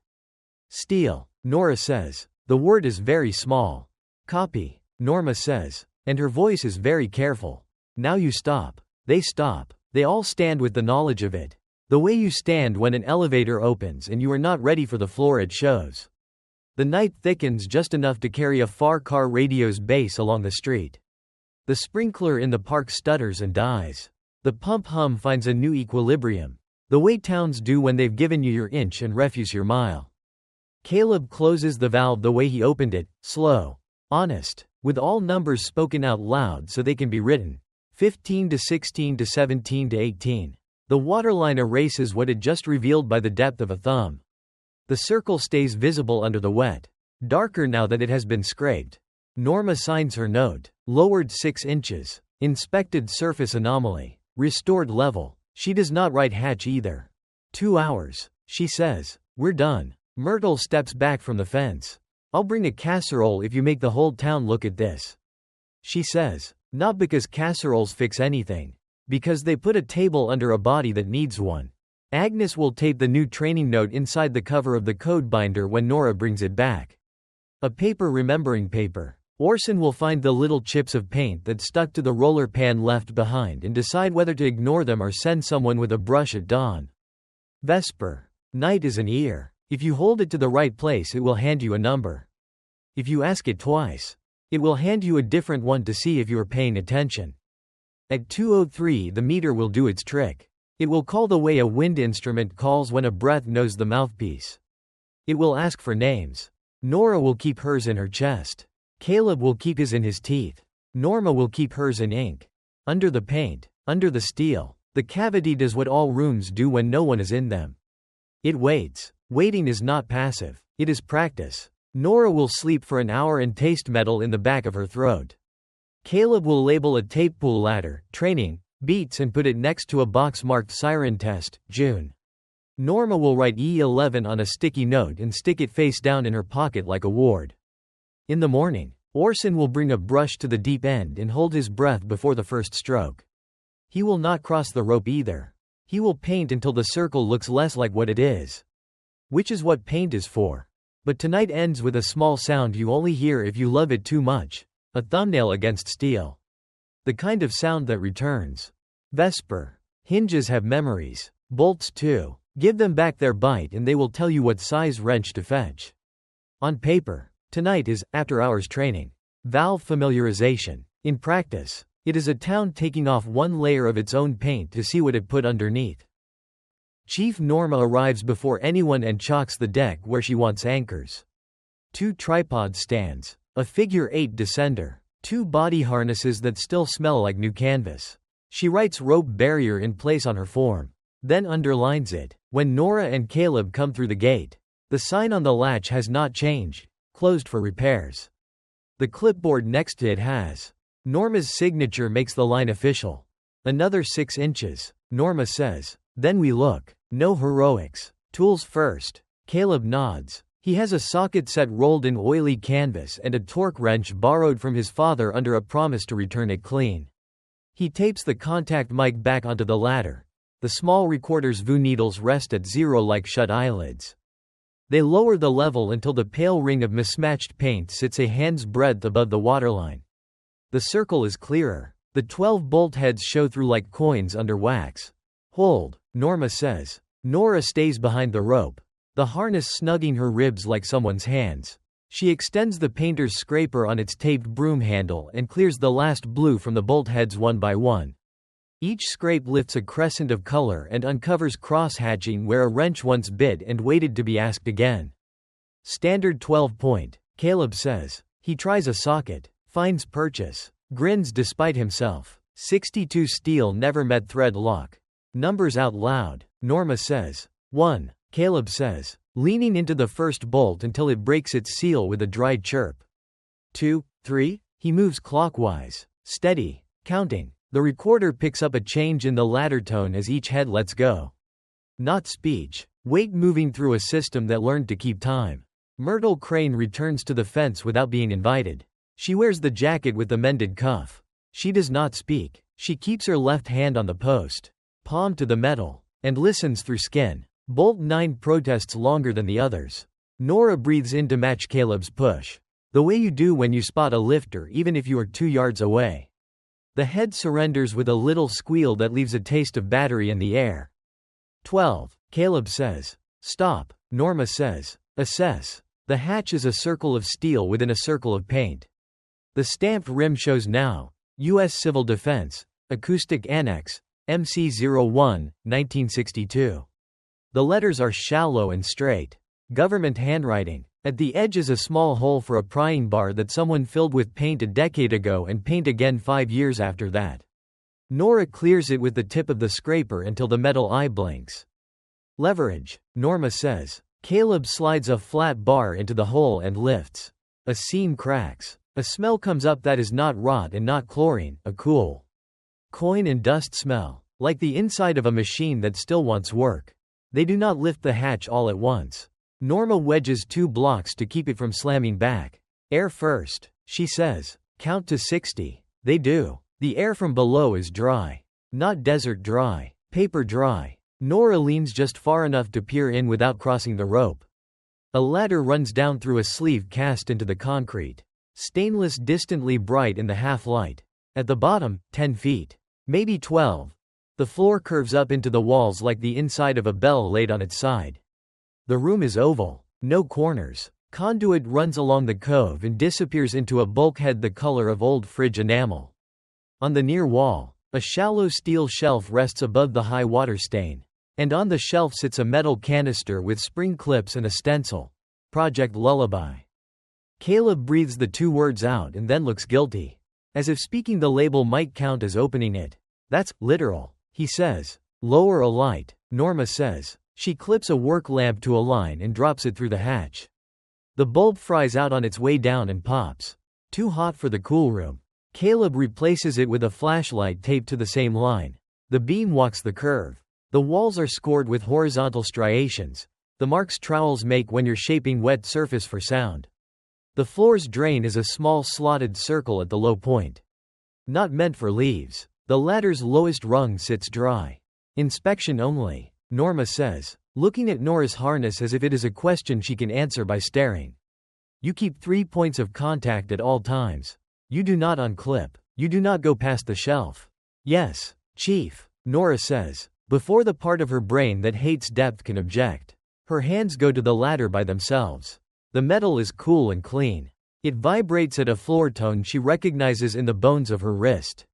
Steel, Nora says. The word is very small. Copy, Norma says. And her voice is very careful. Now you stop. They stop. They all stand with the knowledge of it. The way you stand when an elevator opens and you are not ready for the floor it shows. The night thickens just enough to carry a far car radio's bass along the street. The sprinkler in the park stutters and dies. The pump hum finds a new equilibrium. The way towns do when they've given you your inch and refuse your mile. Caleb closes the valve the way he opened it, slow, honest, with all numbers spoken out loud so they can be written. 15 to 16 to 17 to 18. The waterline erases what it just revealed by the depth of a thumb. The circle stays visible under the wet. Darker now that it has been scraped. Norma signs her note. Lowered 6 inches. Inspected surface anomaly. Restored level. She does not write hatch either. 2 hours. She says, "We're done." Myrtle steps back from the fence. "I'll bring a casserole if you make the whole town look at this." She says, "Not because casseroles fix anything. Because they put a table under a body that needs one." Agnes will tape the new training note inside the cover of the code binder when Nora brings it back. A paper remembering paper. Orson will find the little chips of paint that stuck to the roller pan left behind and decide whether to ignore them or send someone with a brush at dawn. Vesper. Night is an ear. If you hold it to the right place, it will hand you a number. If you ask it twice, it will hand you a different one to see if you are paying attention. At 2:03, the meter will do its trick. It will call the way a wind instrument calls when a breath knows the mouthpiece. It will ask for names. Nora will keep hers in her chest. Caleb will keep his in his teeth. Norma will keep hers in ink. Under the paint. Under the steel. The cavity does what all rooms do when no one is in them. It waits. Waiting is not passive. It is practice. Nora will sleep for an hour and taste metal in the back of her throat. Caleb will label a tape pool ladder, training, beats and put it next to a box marked siren test, June. Norma will write E11 on a sticky note and stick it face down in her pocket like a ward. In the morning, Orson will bring a brush to the deep end and hold his breath before the first stroke. He will not cross the rope either. He will paint until the circle looks less like what it is. Which is what paint is for. But tonight ends with a small sound you only hear if you love it too much. A thumbnail against steel. The kind of sound that returns. Vesper. Hinges have memories. Bolts too. Give them back their bite and they will tell you what size wrench to fetch. On paper. Tonight is after-hours training. Valve familiarization. In practice, it is a town taking off one layer of its own paint to see what it put underneath. Chief Norma arrives before anyone and chalks the deck where she wants anchors. 2 tripod stands. A figure-8 descender. 2 body harnesses that still smell like new canvas. She writes rope barrier in place on her form. Then underlines it. When Nora and Caleb come through the gate, the sign on the latch has not changed. Closed for repairs. The clipboard next to it has. Norma's signature makes the line official. Another 6 inches. Norma says. Then we look. No heroics. Tools first. Caleb nods. He has a socket set rolled in oily canvas and a torque wrench borrowed from his father under a promise to return it clean. He tapes the contact mic back onto the ladder. The small recorder's VU needles rest at 0 like shut eyelids. They lower the level until the pale ring of mismatched paint sits a hand's breadth above the waterline. The circle is clearer. The 12 bolt heads show through like coins under wax. Hold, Norma says. Nora stays behind the rope, the harness snugging her ribs like someone's hands. She extends the painter's scraper on its taped broom handle and clears the last blue from the bolt heads one by one. Each scrape lifts a crescent of color and uncovers cross-hatching where a wrench once bit and waited to be asked again. Standard 12-point, Caleb says. He tries a socket, finds purchase, grins despite himself. 62 steel never met thread lock. Numbers out loud, Norma says. 1, Caleb says, leaning into the first bolt until it breaks its seal with a dry chirp. 2, 3, he moves clockwise, steady, counting. The recorder picks up a change in the ladder tone as each head lets go. Not speech, weight moving through a system that learned to keep time. Myrtle Crane returns to the fence without being invited. She wears the jacket with the mended cuff. She does not speak. She keeps her left hand on the post, palm to the metal, and listens through skin. Bolt 9 protests longer than the others. Nora breathes in to match Caleb's push. The way you do when you spot a lifter even if you are 2 yards away. The head surrenders with a little squeal that leaves a taste of battery in the air. 12, Caleb says. Stop, Norma says. Assess. The hatch is a circle of steel within a circle of paint. The stamped rim shows now. U.S. Civil Defense. Acoustic Annex. MC-01, 1962. The letters are shallow and straight. Government handwriting. At the edge is a small hole for a prying bar that someone filled with paint a decade ago and paint again 5 years after that. Nora clears it with the tip of the scraper until the metal eye blinks. Leverage, Norma says. Caleb slides a flat bar into the hole and lifts. A seam cracks. A smell comes up that is not rot and not chlorine, a cool Coin and dust smell, like the inside of a machine that still wants work. They do not lift the hatch all at once. Norma wedges 2 blocks to keep it from slamming back. Air first, she says. Count to 60. They do. The air from below is dry. Not desert dry, paper dry. Nora leans just far enough to peer in without crossing the rope. A ladder runs down through a sleeve cast into the concrete. Stainless, distantly bright in the half-light. At the bottom, 10 feet. Maybe 12. The floor curves up into the walls like the inside of a bell laid on its side. The room is oval. No corners. Conduit runs along the cove and disappears into a bulkhead the color of old fridge enamel. On the near wall, a shallow steel shelf rests above the high water stain. And on the shelf sits a metal canister with spring clips and a stencil. Project Lullaby. Caleb breathes the 2 words out and then looks guilty. As if speaking the label might count as opening it. That's literal, he says. Lower a light, Norma says. She clips a work lamp to a line and drops it through the hatch. The bulb fries out on its way down and pops. Too hot for the cool room. Caleb replaces it with a flashlight taped to the same line. The beam walks the curve. The walls are scored with horizontal striations, the marks trowels make when you're shaping wet surface for sound. The floor's drain is a small slotted circle at the low point. Not meant for leaves. The ladder's lowest rung sits dry. Inspection only, Norma says, looking at Nora's harness as if it is a question she can answer by staring. You keep 3 points of contact at all times. You do not unclip. You do not go past the shelf. Yes, Chief, Nora says, before the part of her brain that hates depth can object. Her hands go to the ladder by themselves. The metal is cool and clean. It vibrates at a floor tone she recognizes in the bones of her wrist.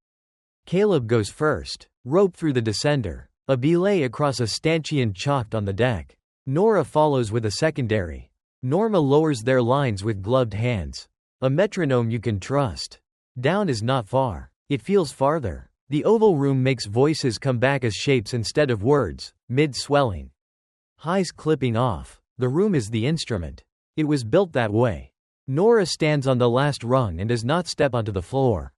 Caleb goes first. Rope through the descender. A belay across a stanchion chalked on the deck. Nora follows with a secondary. Norma lowers their lines with gloved hands. A metronome you can trust. Down is not far. It feels farther. The oval room makes voices come back as shapes instead of words, mid-swelling. Highs clipping off. The room is the instrument. It was built that way. Nora stands on the last rung and does not step onto the floor.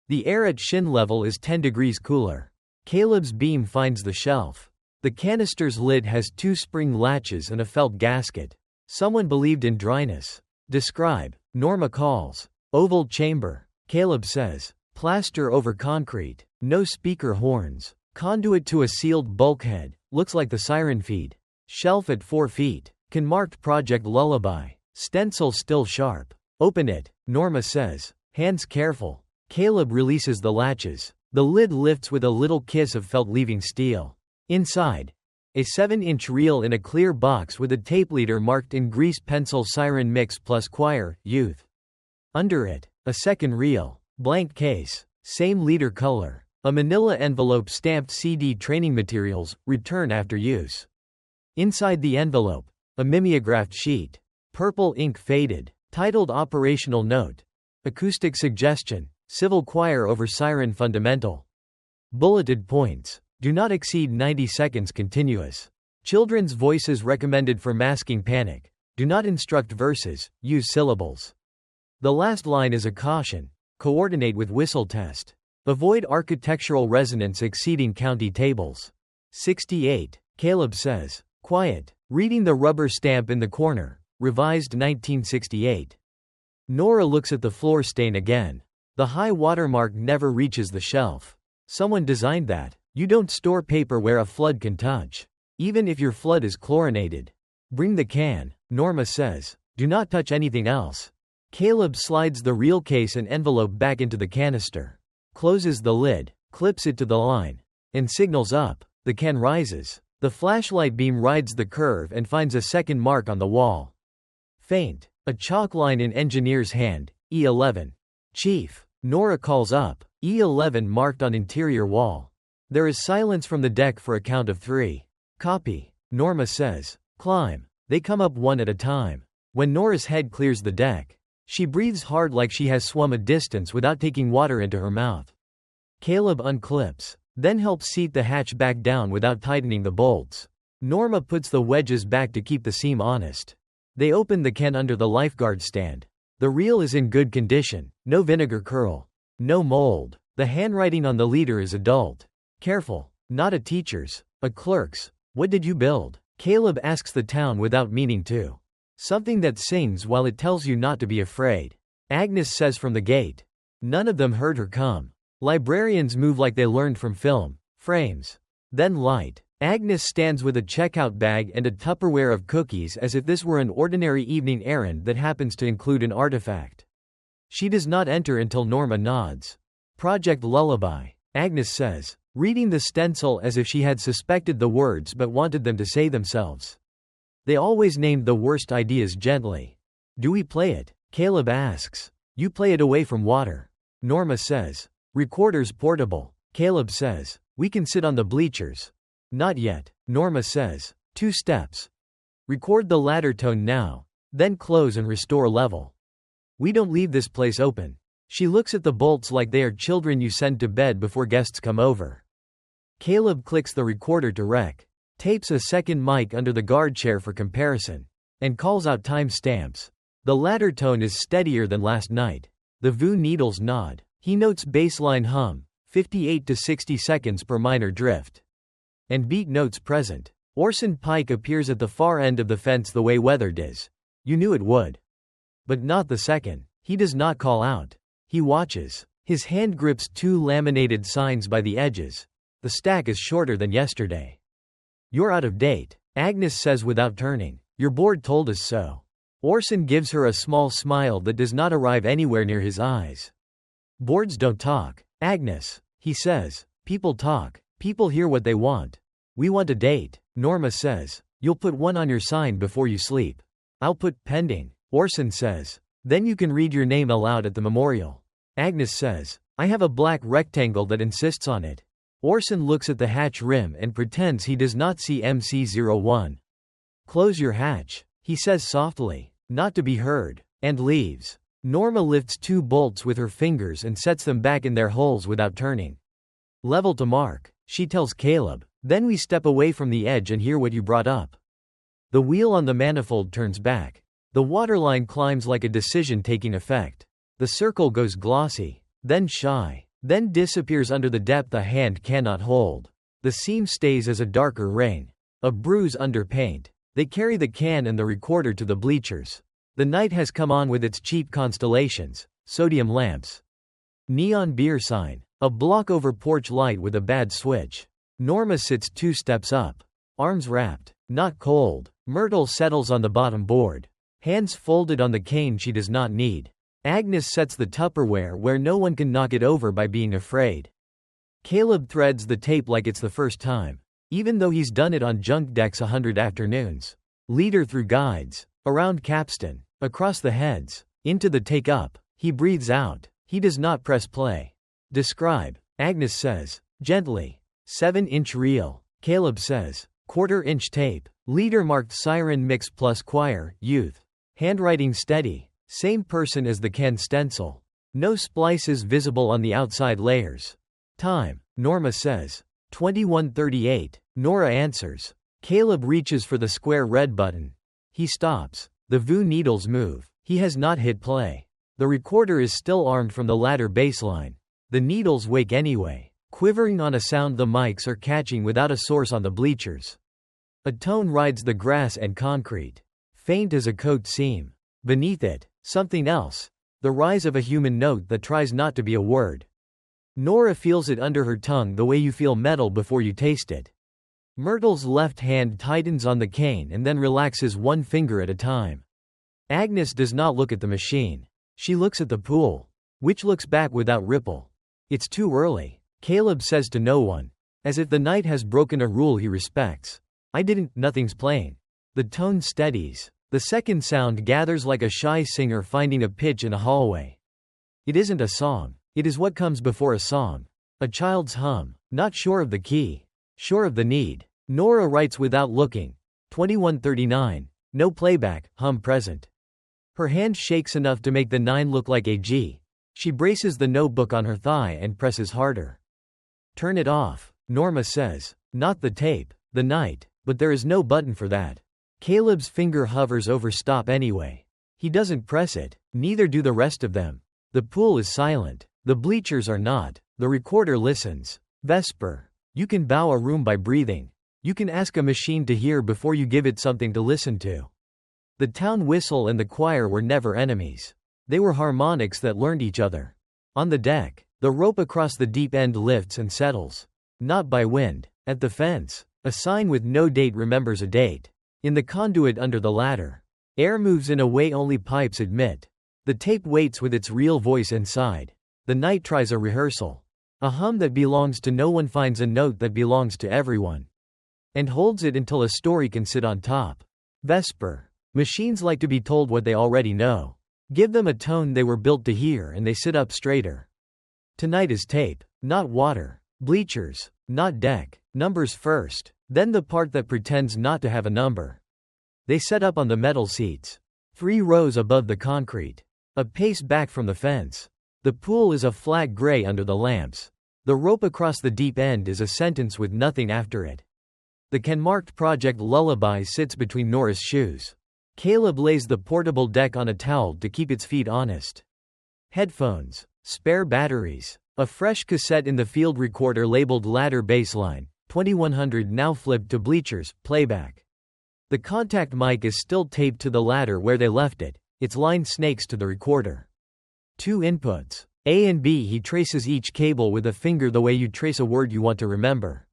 The air at shin level is 10 degrees cooler. Caleb's beam finds the shelf. The canister's lid has 2 spring latches and a felt gasket. Someone believed in dryness. Describe. Norma calls. Oval chamber. Caleb says. Plaster over concrete. No speaker horns. Conduit to a sealed bulkhead. Looks like the siren feed. Shelf at 4 feet. Can marked Project Lullaby. Stencil still sharp. Open it, Norma says. Hands careful. Caleb releases the latches. The lid lifts with a little kiss of felt leaving steel. Inside, a 7-inch reel in a clear box with a tape leader marked in grease pencil siren mix plus choir, youth. Under it, a second reel. Blank case. Same leader color. A manila envelope stamped CD training materials, return after use. Inside the envelope, a mimeographed sheet. Purple ink faded. Titled Operational Note. Acoustic Suggestion. Civil choir over siren fundamental. Bulleted points. Do not exceed 90 seconds continuous. Children's voices recommended for masking panic. Do not instruct verses, use syllables. The last line is a caution. Coordinate with whistle test. Avoid architectural resonance exceeding county tables. 68. Caleb says. Quiet. Reading the rubber stamp in the corner. Revised 1968. Nora looks at the floor stain again. The high watermark never reaches the shelf. Someone designed that. You don't store paper where a flood can touch. Even if your flood is chlorinated. Bring the can, Norma says. Do not touch anything else. Caleb slides the reel case and envelope back into the canister. Closes the lid, clips it to the line, and signals up. The can rises. The flashlight beam rides the curve and finds a second mark on the wall. Faint. A chalk line in engineer's hand, E11. Chief. Nora calls up. E11 marked on interior wall. There is silence from the deck for a count of 3. Copy. Norma says. Climb. They come up one at a time. When Nora's head clears the deck, she breathes hard like she has swum a distance without taking water into her mouth. Caleb unclips, then helps seat the hatch back down without tightening the bolts. Norma puts the wedges back to keep the seam honest. They open the can under the lifeguard stand. The reel is in good condition. No vinegar curl. No mold. The handwriting on the leader is adult. Careful. Not a teacher's. A clerk's. What did you build? Caleb asks the town without meaning to. Something that sings while it tells you not to be afraid. Agnes says from the gate. None of them heard her come. Librarians move like they learned from film. Frames. Then light. Agnes stands with a checkout bag and a Tupperware of cookies as if this were an ordinary evening errand that happens to include an artifact. She does not enter until Norma nods. Project Lullaby. Agnes says, reading the stencil as if she had suspected the words but wanted them to say themselves. They always named the worst ideas gently. Do we play it? Caleb asks. You play it away from water. Norma says. Recorder's portable. Caleb says. We can sit on the bleachers. Not yet. Norma says. 2 steps. Record the ladder tone now. Then close and restore level. We don't leave this place open. She looks at the bolts like they are children you send to bed before guests come over. Caleb clicks the recorder to rec. Tapes a second mic under the guard chair for comparison. And calls out time stamps. The ladder tone is steadier than last night. The VU needles nod. He notes baseline hum. 58 to 60 seconds per minor drift. And beat notes present. Orson Pike appears at the far end of the fence the way weathered is. You knew it would. But not the second. He does not call out. He watches. His hand grips 2 laminated signs by the edges. The stack is shorter than yesterday. You're out of date, Agnes says without turning. Your board told us so. Orson gives her a small smile that does not arrive anywhere near his eyes. Boards don't talk, Agnes, he says. People talk. People hear what they want. We want a date, Norma says. You'll put one on your sign before you sleep. I'll put pending, Orson says. Then you can read your name aloud at the memorial. Agnes says. I have a black rectangle that insists on it. Orson looks at the hatch rim and pretends he does not see MC01. Close your hatch, he says softly, not to be heard, and leaves. Norma lifts 2 bolts with her fingers and sets them back in their holes without turning. Level to mark, she tells Caleb. Then we step away from the edge and hear what you brought up. The wheel on the manifold turns back. The waterline climbs like a decision taking effect. The circle goes glossy, then shy, then disappears under the depth a hand cannot hold. The seam stays as a darker rain. A bruise under paint. They carry the can and the recorder to the bleachers. The night has come on with its cheap constellations, sodium lamps. Neon beer sign. A block over porch light with a bad switch. Norma sits 2 steps up. Arms wrapped. Not cold. Myrtle settles on the bottom board. Hands folded on the cane she does not need. Agnes sets the Tupperware where no one can knock it over by being afraid. Caleb threads the tape like it's the first time. Even though he's done it on junk decks 100 afternoons. Leader through guides. Around capstan. Across the heads. Into the take-up. He breathes out. He does not press play. Describe. Agnes says. Gently. 7-inch reel. Caleb says. 1/4-inch tape. Leader marked siren mix plus choir, youth. Handwriting steady. Same person as the can stencil. No splices visible on the outside layers. Time. Norma says. 21:38. Nora answers. Caleb reaches for the square red button. He stops. The VU needles move. He has not hit play. The recorder is still armed from the ladder baseline. The needles wake anyway, quivering on a sound the mics are catching without a source on the bleachers. A tone rides the grass and concrete. Faint as a coat seam. Beneath it, something else. The rise of a human note that tries not to be a word. Nora feels it under her tongue the way you feel metal before you taste it. Myrtle's left hand tightens on the cane and then relaxes 1 finger at a time. Agnes does not look at the machine. She looks at the pool, which looks back without ripple. It's too early, Caleb says to no one, as if the night has broken a rule he respects. Nothing's playing. The tone steadies. The second sound gathers like a shy singer finding a pitch in a hallway. It isn't a song. It is what comes before a song. A child's hum, not sure of the key, sure of the need. Nora writes without looking. 21:39. No playback, hum present. Her hand shakes enough to make the 9 look like a G. She braces the notebook on her thigh and presses harder. Turn it off, Norma says. Not the tape, the night, but there is no button for that. Caleb's finger hovers over stop anyway. He doesn't press it, neither do the rest of them. The pool is silent. The bleachers are not. The recorder listens. Vesper. You can bow a room by breathing. You can ask a machine to hear before you give it something to listen to. The town whistle and the choir were never enemies. They were harmonics that learned each other. On the deck, the rope across the deep end lifts and settles. Not by wind. At the fence, a sign with no date remembers a date. In the conduit under the ladder, air moves in a way only pipes admit. The tape waits with its real voice inside. The night tries a rehearsal. A hum that belongs to no one finds a note that belongs to everyone. And holds it until a story can sit on top. Vesper. Machines like to be told what they already know. Give them a tone they were built to hear and they sit up straighter. Tonight is tape, not water. Bleachers, not deck. Numbers first, then the part that pretends not to have a number. They set up on the metal seats. 3 rows above the concrete. A pace back from the fence. The pool is a flat gray under the lamps. The rope across the deep end is a sentence with nothing after it. The can-marked Project Lullaby sits between Nora's shoes. Caleb lays the portable deck on a towel to keep its feet honest. Headphones, spare batteries, a fresh cassette in the field recorder labeled ladder baseline, 2100 now flipped to bleachers, playback. The contact mic is still taped to the ladder where they left it, its line snakes to the recorder. 2 inputs, A and B. He traces each cable with a finger the way you'd trace a word you want to remember.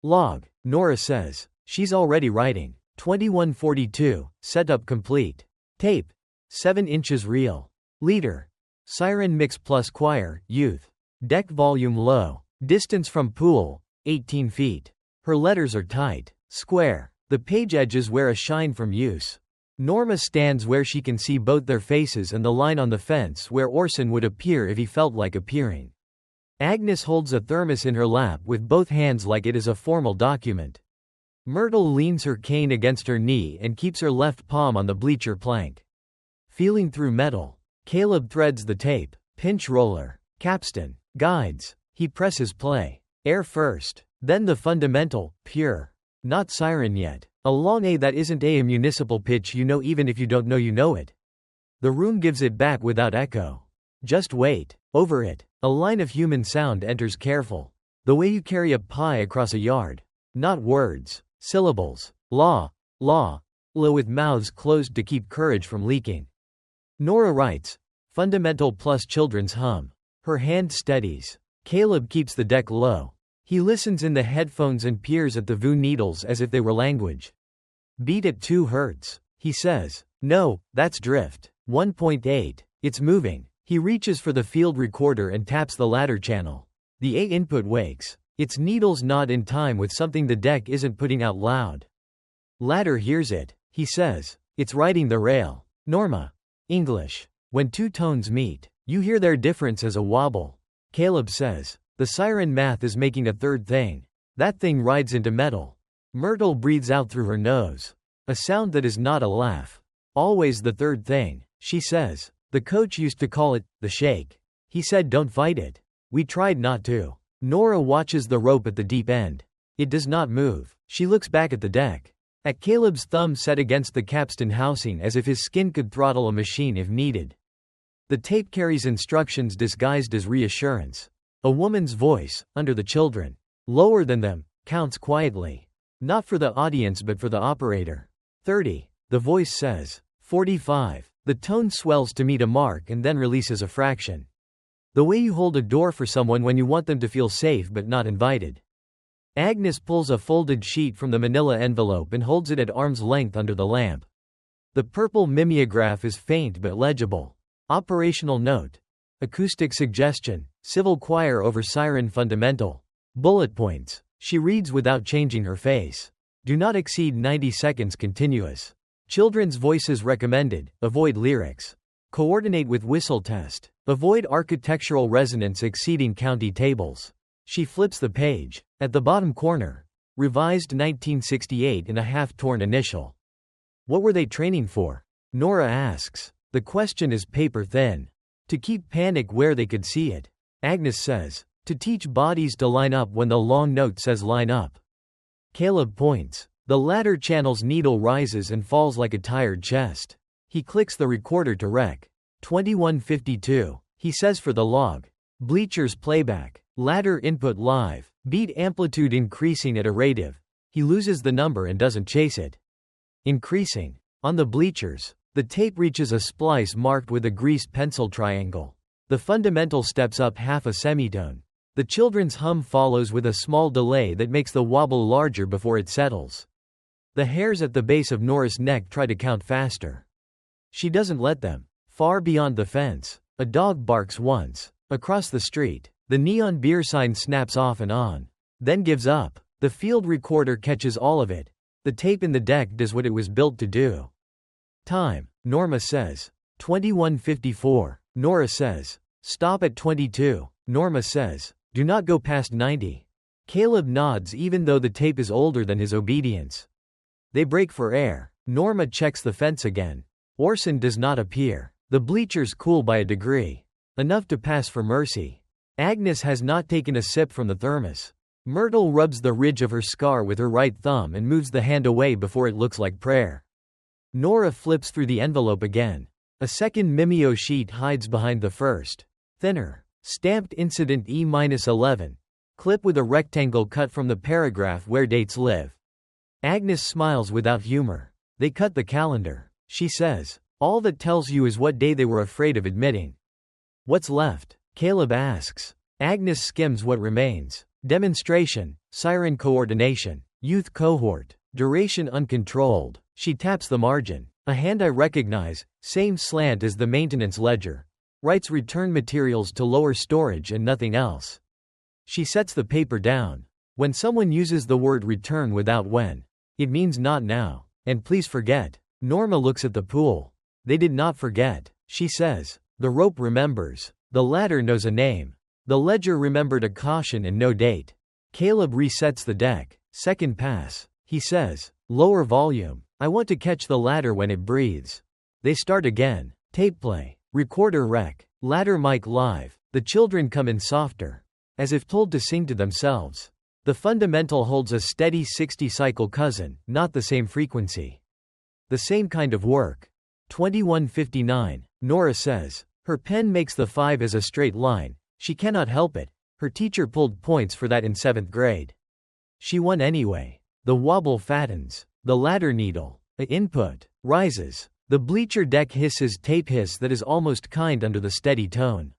Log, Nora says. She's already writing. 2142, setup complete. Tape, 7 inches reel. Leader, siren mix plus choir, youth. Deck volume low. Distance from pool, 18 feet. Her letters are tight. Square. The page edges wear a shine from use. Norma stands where she can see both their faces and the line on the fence where Orson would appear if he felt like appearing. Agnes holds a thermos in her lap with both hands like it is a formal document. Myrtle leans her cane against her knee and keeps her left palm on the bleacher plank. Feeling through metal. Caleb threads the tape. Pinch roller. Capstan. Guides. He presses play. Air first. Then the fundamental, pure. Not siren yet. A long A that isn't a municipal pitch you know even if you don't know you know it. The room gives it back without echo. Just wait. Over it, a line of human sound enters careful. The way you carry a pie across a yard. Not words. Syllables. Law. Law. La with mouths closed to keep courage from leaking. Nora writes. Fundamental plus children's hum. Her hand steadies. Caleb keeps the deck low. He listens in the headphones and peers at the VU needles as if they were language. Beat at 2 Hz, he says. No, that's drift. 1.8. It's moving. He reaches for the field recorder and taps the ladder channel. The A input wakes. Its needles nod in time with something the deck isn't putting out loud. Ladder hears it, he says. It's riding the rail. Norma. English. When 2 tones meet, you hear their difference as a wobble. Caleb says. The siren math is making a third thing. That thing rides into metal. Myrtle breathes out through her nose. A sound that is not a laugh. Always the third thing, she says. The coach used to call it, the shake. He said don't fight it. We tried not to. Nora watches the rope at the deep end. It does not move. She looks back at the deck. At Caleb's thumb set against the capstan housing as if his skin could throttle a machine if needed. The tape carries instructions disguised as reassurance. A woman's voice, under the children. Lower than them, counts quietly. Not for the audience but for the operator. 30. The voice says. 45. The tone swells to meet a mark and then releases a fraction. The way you hold a door for someone when you want them to feel safe but not invited. Agnes pulls a folded sheet from the manila envelope and holds it at arm's length under the lamp. The purple mimeograph is faint but legible. Operational note. Acoustic suggestion. Civil choir over siren fundamental. Bullet points. She reads without changing her face. Do not exceed 90 seconds continuous. Children's voices recommended. Avoid lyrics. Coordinate with whistle test. Avoid architectural resonance exceeding county tables. She flips the page. At the bottom corner. Revised 1968 and a half-torn initial. What were they training for? Nora asks. The question is paper thin. To keep panic where they could see it. Agnes says. To teach bodies to line up when the long note says line up. Caleb points. The ladder channel's needle rises and falls like a tired chest. He clicks the recorder to rec. 2152. He says for the log. Bleachers playback. Ladder input live. Beat amplitude increasing at a rate of. He loses the number and doesn't chase it. Increasing. On the bleachers, the tape reaches a splice marked with a greased pencil triangle. The fundamental steps up half a semitone. The children's hum follows with a small delay that makes the wobble larger before it settles. The hairs at the base of Nora's neck try to count faster. She doesn't let them. Far beyond the fence, a dog barks once. Across the street, the neon beer sign snaps off and on, then gives up. The field recorder catches all of it. The tape in the deck does what it was built to do. Time, Norma says. 21:54. Nora says. Stop at 22. Norma says. Do not go past 90. Caleb nods even though the tape is older than his obedience. They break for air. Norma checks the fence again. Orson does not appear. The bleachers cool by a degree. Enough to pass for mercy. Agnes has not taken a sip from the thermos. Myrtle rubs the ridge of her scar with her right thumb and moves the hand away before it looks like prayer. Nora flips through the envelope again. A second Mimeo sheet hides behind the first. Thinner. Stamped Incident E-11. Clip with a rectangle cut from the paragraph where dates live. Agnes smiles without humor. They cut the calendar. She says. All that tells you is what day they were afraid of admitting. What's left? Caleb asks. Agnes skims what remains. Demonstration, siren coordination, youth cohort, duration uncontrolled. She taps the margin. A hand I recognize, same slant as the maintenance ledger. Writes return materials to lower storage and nothing else. She sets the paper down. When someone uses the word return without when, it means not now, and please forget. Norma looks at the pool. They did not forget, she says. The rope remembers. The ladder knows a name. The ledger remembered a caution and no date. Caleb resets the deck. Second pass. He says. Lower volume. I want to catch the ladder when it breathes. They start again. Tape play. Recorder rec. Ladder mic live. The children come in softer. As if told to sing to themselves. The fundamental holds a steady 60-cycle cousin, not the same frequency. The same kind of work. 21:59. Nora says. Her pen makes the 5 as a straight line. She cannot help it. Her teacher pulled points for that in 7th grade. She won anyway. The wobble fattens. The ladder needle. A input. Rises. The bleacher deck hisses tape hiss that is almost kind under the steady tone.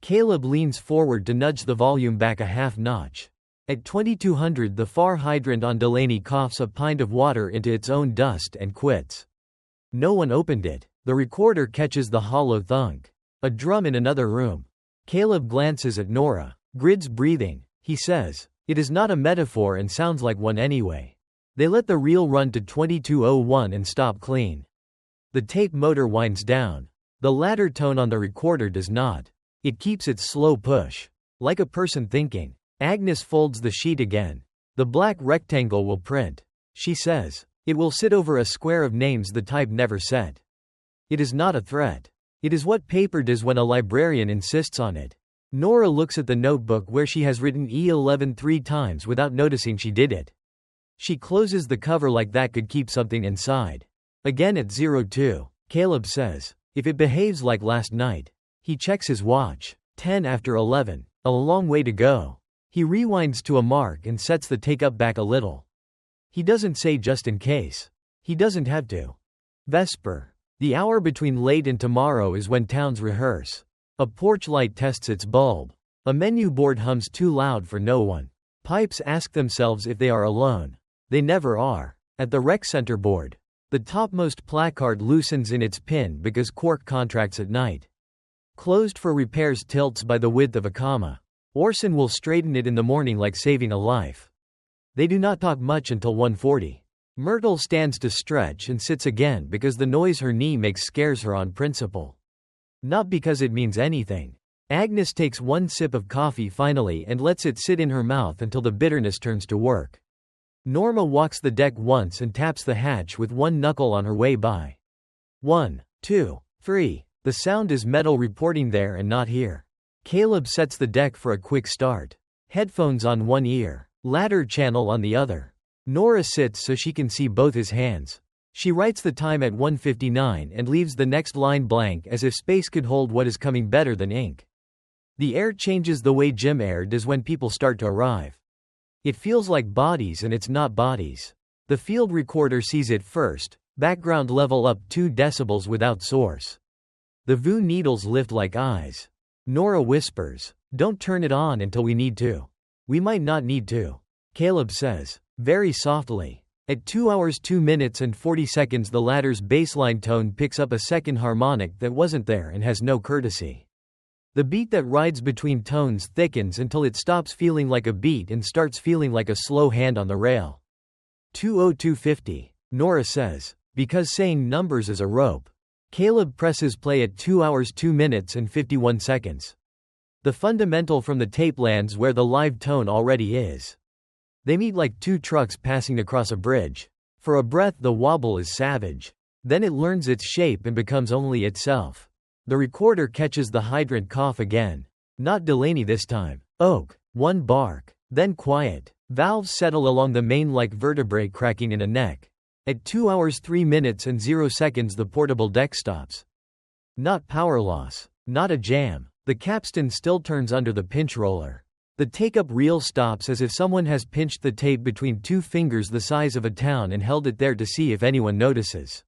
Caleb leans forward to nudge the volume back a half notch. At 2200 the far hydrant on Delaney coughs a pint of water into its own dust and quits. No one opened it. The recorder catches the hollow thunk. A drum in another room. Caleb glances at Nora. Grid's breathing. He says. It is not a metaphor and sounds like one anyway. They let the reel run to 2201 and stop clean. The tape motor winds down. The ladder tone on the recorder does not. It keeps its slow push. Like a person thinking. Agnes folds the sheet again. The black rectangle will print. She says. It will sit over a square of names the type never set. It is not a threat. It is what paper does when a librarian insists on it. Nora looks at the notebook where she has written E11 3 times without noticing she did it. She closes the cover like that could keep something inside. Again at 02, Caleb says, if it behaves like last night. He checks his watch. 10 after 11. A long way to go. He rewinds to a mark and sets the take up back a little. He doesn't say just in case. He doesn't have to. Vesper. The hour between late and tomorrow is when towns rehearse. A porch light tests its bulb. A menu board hums too loud for no one. Pipes ask themselves if they are alone. They never are. At the rec center board, the topmost placard loosens in its pin because Quark contracts at night. Closed for repairs tilts by the width of a comma. Orson will straighten it in the morning like saving a life. They do not talk much until 1:40. Myrtle stands to stretch and sits again because the noise her knee makes scares her on principle. Not because it means anything. Agnes takes one sip of coffee finally and lets it sit in her mouth until the bitterness turns to work. Norma walks the deck once and taps the hatch with one knuckle on her way by. 1, 2, 3. The sound is metal reporting there and not here. Caleb sets the deck for a quick start. Headphones on one ear, ladder channel on the other. Nora sits so she can see both his hands. She writes the time at 1:59 and leaves the next line blank as if space could hold what is coming better than ink. The air changes the way gym air does when people start to arrive. It feels like bodies and it's not bodies. The field recorder sees it first, background level up 2 decibels without source. The VU needles lift like eyes. Nora whispers, "Don't turn it on until we need to." "We might not need to," Caleb says, very softly. At 2 hours 2 minutes and 40 seconds the ladder's baseline tone picks up a second harmonic that wasn't there and has no courtesy. The beat that rides between tones thickens until it stops feeling like a beat and starts feeling like a slow hand on the rail. 20250, Nora says, because saying numbers is a rope. Caleb presses play at 2 hours 2 minutes and 51 seconds. The fundamental from the tape lands where the live tone already is. They meet like 2 trucks passing across a bridge. For a breath the wobble is savage. Then it learns its shape and becomes only itself. The recorder catches the hydrant cough again. Not Delaney this time. Oak. 1 bark. Then quiet. Valves settle along the main like vertebrae cracking in a neck. At 2 hours 3 minutes and 0 seconds the portable deck stops. Not power loss. Not a jam. The capstan still turns under the pinch roller. The take-up reel stops as if someone has pinched the tape between 2 fingers the size of a town and held it there to see if anyone notices.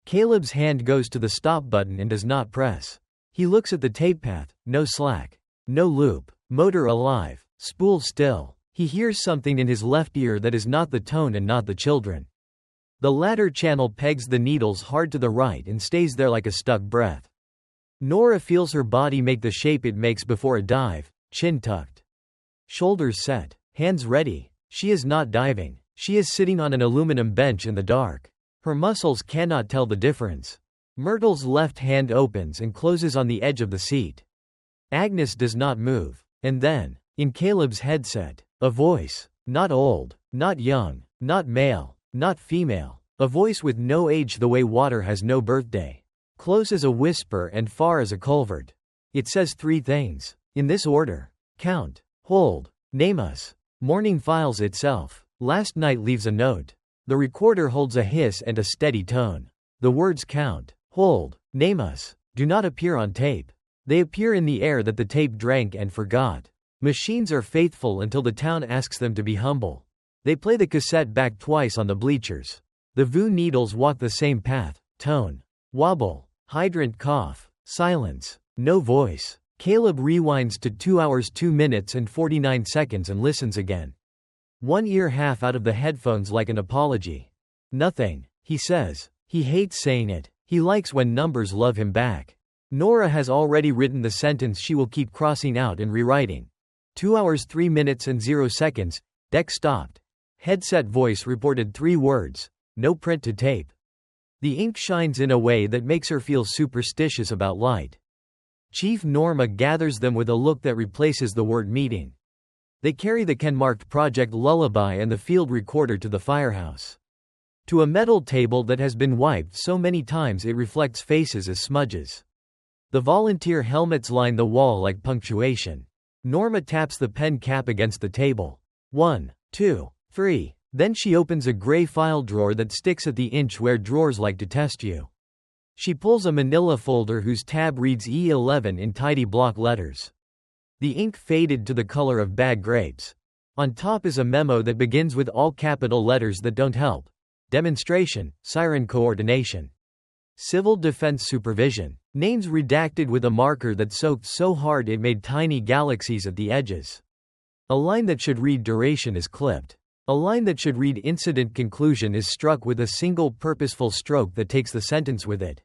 Caleb's hand goes to the stop button and does not press. He looks at the tape path, no slack. No loop. Motor alive. Spool still. He hears something in his left ear that is not the tone and not the children. The ladder channel pegs the needles hard to the right and stays there like a stuck breath. Nora feels her body make the shape it makes before a dive, chin tucked. Shoulders set. Hands ready. She is not diving. She is sitting on an aluminum bench in the dark. Her muscles cannot tell the difference. Myrtle's left hand opens and closes on the edge of the seat. Agnes does not move. And then, in Caleb's headset, a voice. Not old, not young, not male, not female. A voice with no age the way water has no birthday. Close as a whisper and far as a culvert. It says 3 things. In this order. Count. Hold. Name us. Morning files itself. Last night leaves a note. The recorder holds a hiss and a steady tone. The words count. Hold. Name us. Do not appear on tape. They appear in the air that the tape drank and forgot. Machines are faithful until the town asks them to be humble. They play the cassette back twice on the bleachers. The VU needles walk the same path. Tone. Wobble. Hydrant cough. Silence. No voice. Caleb rewinds to 2 hours 2 minutes and 49 seconds and listens again. One ear half out of the headphones like an apology. Nothing, he says. He hates saying it. He likes when numbers love him back. Nora has already written the sentence she will keep crossing out and rewriting. 2 hours 3 minutes and 0 seconds, deck stopped. Headset voice reported 3 words. No print to tape. The ink shines in a way that makes her feel superstitious about light. Chief Norma gathers them with a look that replaces the word meeting. They carry the can-marked Project Lullaby and the field recorder to the firehouse. To a metal table that has been wiped so many times it reflects faces as smudges. The volunteer helmets line the wall like punctuation. Norma taps the pen cap against the table. 1, 2, 3. Then she opens a gray file drawer that sticks at the inch where drawers like to test you. She pulls a manila folder whose tab reads E11 in tidy block letters. The ink faded to the color of bad grapes. On top is a memo that begins with all capital letters that don't help. Demonstration, siren coordination. Civil defense supervision. Names redacted with a marker that soaked so hard it made tiny galaxies at the edges. A line that should read duration is clipped. A line that should read incident conclusion is struck with a single purposeful stroke that takes the sentence with it.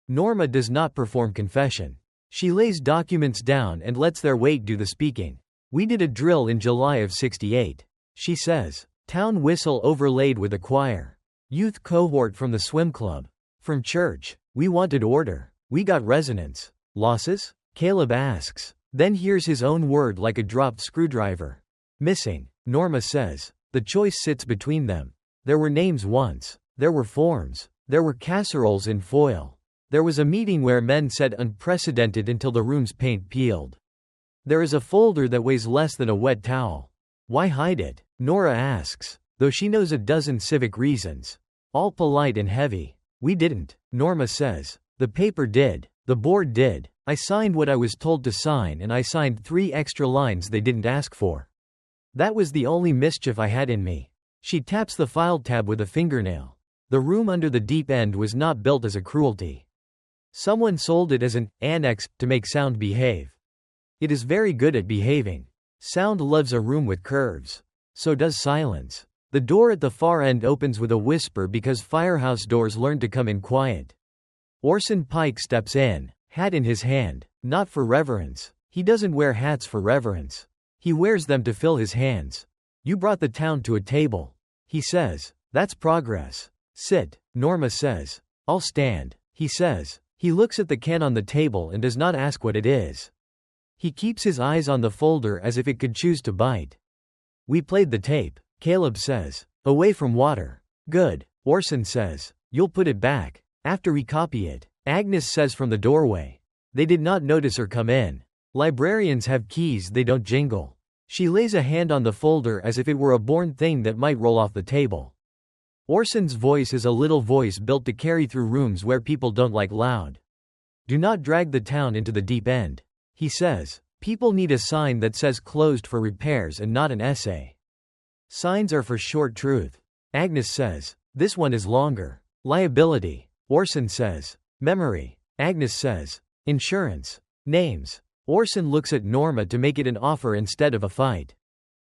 Norma does not perform confession. She lays documents down and lets their weight do the speaking. We did a drill in July of '68. She says. Town whistle overlaid with a choir. Youth cohort from the swim club. From church. We wanted order. We got resonance. Losses? Caleb asks. Then hears his own word like a dropped screwdriver. Missing. Norma says. The choice sits between them. There were names once. There were forms. There were casseroles in foil. There was a meeting where men said unprecedented until the room's paint peeled. There is a folder that weighs less than a wet towel. Why hide it? Nora asks, though she knows a dozen civic reasons. All polite and heavy. We didn't, Norma says. The paper did. The board did. I signed what I was told to sign, and I signed 3 extra lines they didn't ask for. That was the only mischief I had in me. She taps the file tab with a fingernail. The room under the deep end was not built as a cruelty. Someone sold it as an annex to make sound behave. It is very good at behaving. Sound loves a room with curves. So does silence. The door at the far end opens with a whisper because firehouse doors learn to come in quiet. Orson Pike steps in, hat in his hand, not for reverence. He doesn't wear hats for reverence. He wears them to fill his hands. You brought the town to a table. He says, that's progress. Sit, Norma says. I'll stand, he says. He looks at the can on the table and does not ask what it is. He keeps his eyes on the folder as if it could choose to bite. We played the tape, Caleb says. Away from water. Good, Orson says. You'll put it back. After we copy it, Agnes says from the doorway. They did not notice her come in. Librarians have keys they don't jingle. She lays a hand on the folder as if it were a born thing that might roll off the table. Orson's voice is a little voice built to carry through rooms where people don't like loud. Do not drag the town into the deep end. He says, people need a sign that says closed for repairs and not an essay. Signs are for short truth. Agnes says, this one is longer. Liability. Orson says, memory. Agnes says, insurance. Names. Orson looks at Norma to make it an offer instead of a fight.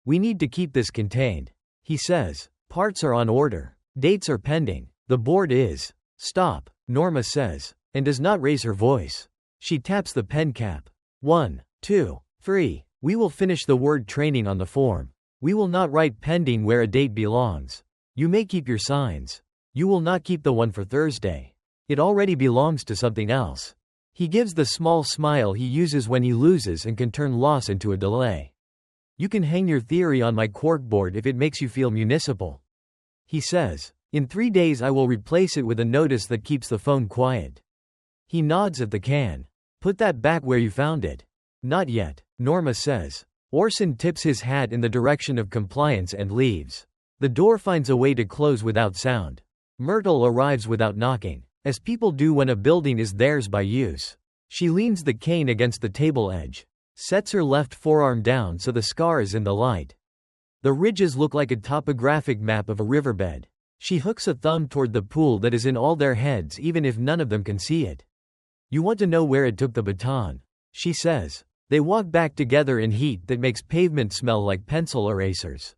We need to keep this contained. He says, parts are on order. Dates are pending. The board is. Stop, Norma says, and does not raise her voice. She taps the pen cap. 1, 2, 3. We will finish the word training on the form. We will not write pending where a date belongs. You may keep your signs. You will not keep the one for Thursday. It already belongs to something else. He gives the small smile he uses when he loses and can turn loss into a delay. You can hang your theory on my corkboard if it makes you feel municipal. He says, in 3 days I will replace it with a notice that keeps the phone quiet. He nods at the can. Put that back where you found it. Not yet, Norma says. Orson tips his hat in the direction of compliance and leaves. The door finds a way to close without sound. Myrtle arrives without knocking, as people do when a building is theirs by use. She leans the cane against the table edge, sets her left forearm down so the scar is in the light. The ridges look like a topographic map of a riverbed. She hooks a thumb toward the pool that is in all their heads even if none of them can see it. You want to know where it took the baton, she says. They walk back together in heat that makes pavement smell like pencil erasers.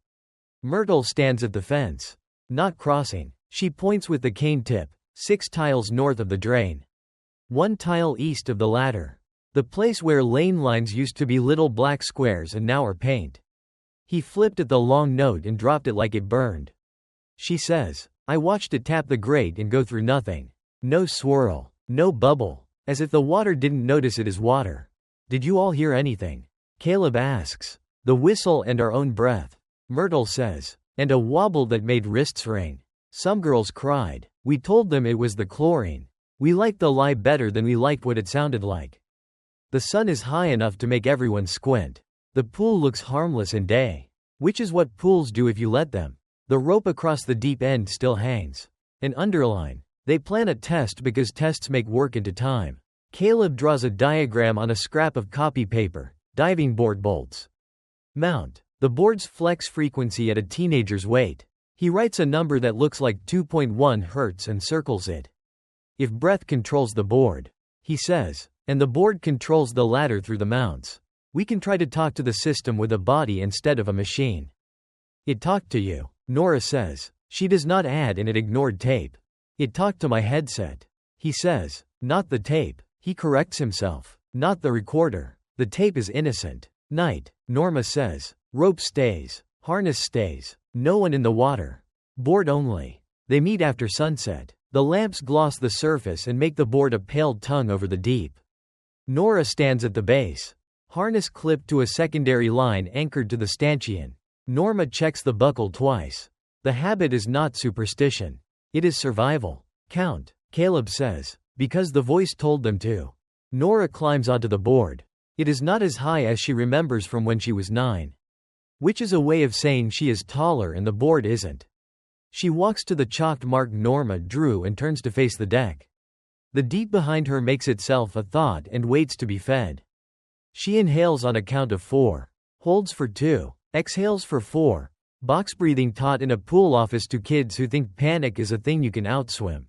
Myrtle stands at the fence. Not crossing. She points with the cane tip. 6 tiles north of the drain. 1 tile east of the ladder. The place where lane lines used to be little black squares and now are paint. He flipped at the long note and dropped it like it burned. She says, I watched it tap the grate and go through nothing. No swirl. No bubble. As if the water didn't notice it is water. Did you all hear anything? Caleb asks. The whistle and our own breath. Myrtle says. And a wobble that made wrists ring. Some girls cried. We told them it was the chlorine. We liked the lie better than we liked what it sounded like. The sun is high enough to make everyone squint. The pool looks harmless in day. Which is what pools do if you let them. The rope across the deep end still hangs. An underline. They plan a test because tests make work into time. Caleb draws a diagram on a scrap of copy paper. Diving board bolts. Mount. The board's flex frequency at a teenager's weight. He writes a number that looks like 2.1 Hz and circles it. If breath controls the board, he says, and the board controls the ladder through the mounts, we can try to talk to the system with a body instead of a machine. It talked to you, Nora says. She does not add and it ignored tape. It talked to my headset. He says, not the tape. He corrects himself. Not the recorder. The tape is innocent. Night, Norma says. Rope stays. Harness stays. No one in the water. Board only. They meet after sunset. The lamps gloss the surface and make the board a pale tongue over the deep. Nora stands at the base. Harness clipped to a secondary line anchored to the stanchion. Norma checks the buckle twice. The habit is not superstition. It is survival. Count, Caleb says, because the voice told them to. Nora climbs onto the board. It is not as high as she remembers from when she was 9. Which is a way of saying she is taller and the board isn't. She walks to the chalked mark Norma drew and turns to face the deck. The deep behind her makes itself a thought and waits to be fed. She inhales on a count of 4. Holds for 2. Exhales for 4. Box breathing taught in a pool office to kids who think panic is a thing you can outswim.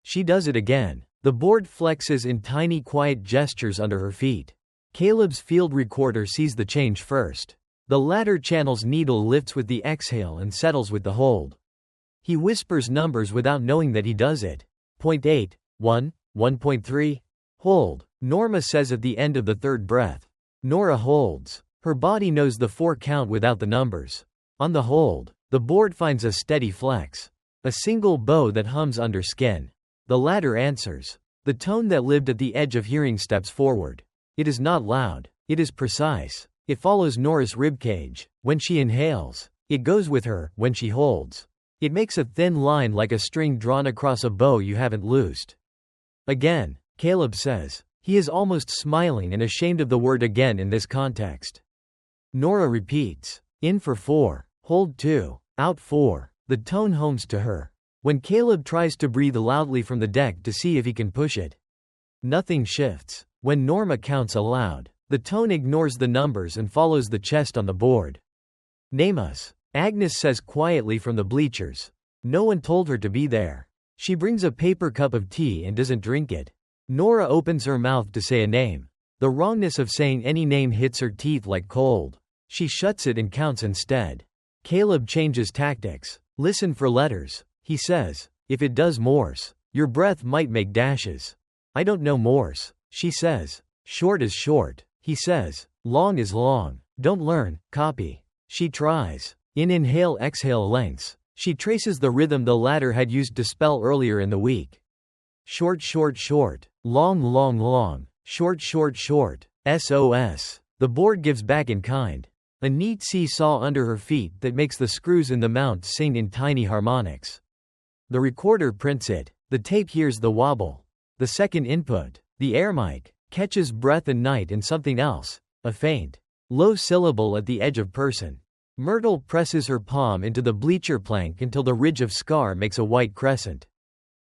She does it again. The board flexes in tiny quiet gestures under her feet. Caleb's field recorder sees the change first. The latter channel's needle lifts with the exhale and settles with the hold. He whispers numbers without knowing that he does it. 0.8, 1, 1.3. Hold, Norma says at the end of the third breath. Nora holds. Her body knows the 4 count without the numbers. On the hold, the board finds a steady flex. A single bow that hums under skin. The latter answers. The tone that lived at the edge of hearing steps forward. It is not loud. It is precise. It follows Nora's ribcage. When she inhales, it goes with her. When she holds, it makes a thin line like a string drawn across a bow you haven't loosed. Again, Caleb says. He is almost smiling and ashamed of the word again in this context. Nora repeats. In for 4. Hold 2. Out 4. The tone homes to her. When Caleb tries to breathe loudly from the deck to see if he can push it, nothing shifts. When Norma counts aloud, the tone ignores the numbers and follows the chest on the board. Name us, Agnes says quietly from the bleachers. No one told her to be there. She brings a paper cup of tea and doesn't drink it. Nora opens her mouth to say a name. The wrongness of saying any name hits her teeth like cold. She shuts it and counts instead. Caleb changes tactics. Listen for letters, he says. If it does Morse, your breath might make dashes. I don't know Morse, she says. Short is short, he says. Long is long. Don't learn, copy. She tries. In inhale-exhale lengths, she traces the rhythm the latter had used to spell earlier in the week. Short, short, short. Long, long, long. Short, short, short. SOS. The board gives back in kind. A neat seesaw under her feet that makes the screws in the mount sing in tiny harmonics. The recorder prints it. The tape hears the wobble. The second input, the air mic, catches breath and night and something else, a faint, low syllable at the edge of person. Myrtle presses her palm into the bleacher plank until the ridge of scar makes a white crescent.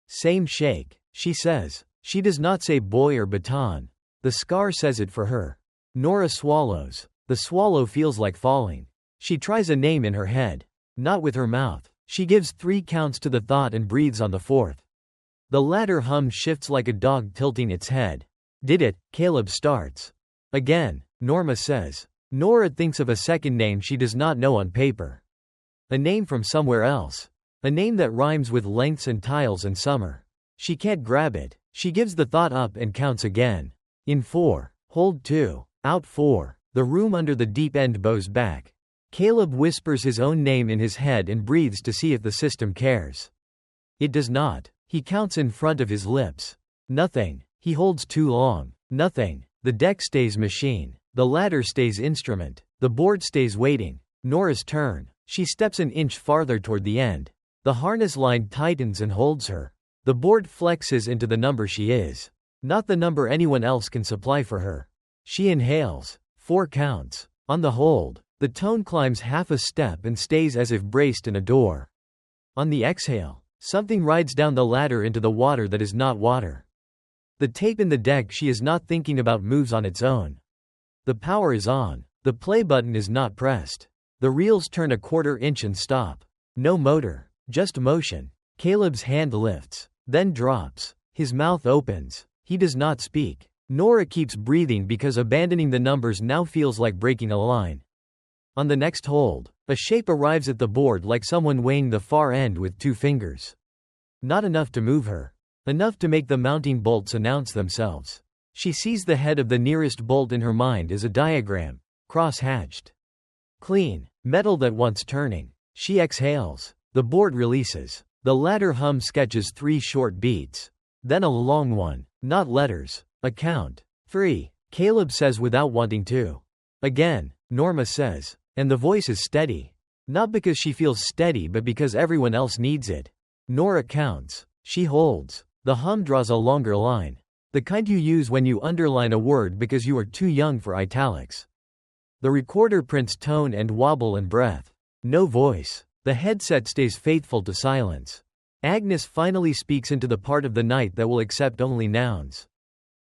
Same shake, she says. She does not say boy or baton. The scar says it for her. Nora swallows. The swallow feels like falling. She tries a name in her head. Not with her mouth. She gives 3 counts to the thought and breathes on the 4th. The latter hum shifts like a dog tilting its head. Did it, Caleb starts. Again, Norma says. Nora thinks of a second name she does not know on paper. A name from somewhere else. A name that rhymes with lengths and tiles and summer. She can't grab it. She gives the thought up and counts again. In 4. Hold 2. Out 4. The room under the deep end bows back. Caleb whispers his own name in his head and breathes to see if the system cares. It does not. He counts in front of his lips. Nothing. He holds too long. Nothing. The deck stays machine. The ladder stays instrument. The board stays waiting. Nora's turn. She steps an inch farther toward the end. The harness line tightens and holds her. The board flexes into the number she is. Not the number anyone else can supply for her. She inhales. 4 counts. On the hold, the tone climbs half a step and stays as if braced in a door. On the exhale, something rides down the ladder into the water that is not water. The tape in the deck she is not thinking about moves on its own. The power is on. The play button is not pressed. The reels turn a 1/4 inch and stop. No motor, just motion. Caleb's hand lifts, then drops. His mouth opens. He does not speak. Nora keeps breathing because abandoning the numbers now feels like breaking a line. On the next hold, a shape arrives at the board like someone weighing the far end with 2 fingers. Not enough to move her. Enough to make the mounting bolts announce themselves. She sees the head of the nearest bolt in her mind as a diagram, cross-hatched. Clean, metal that wants turning. She exhales. The board releases. The latter hum sketches 3 short beats. Then a long one, not letters. A count. 3. Caleb says without wanting to. Again, Norma says. And the voice is steady. Not because she feels steady but because everyone else needs it. Nora counts. She holds. The hum draws a longer line. The kind you use when you underline a word because you are too young for italics. The recorder prints tone and wobble and breath. No voice. The headset stays faithful to silence. Agnes finally speaks into the part of the night that will accept only nouns.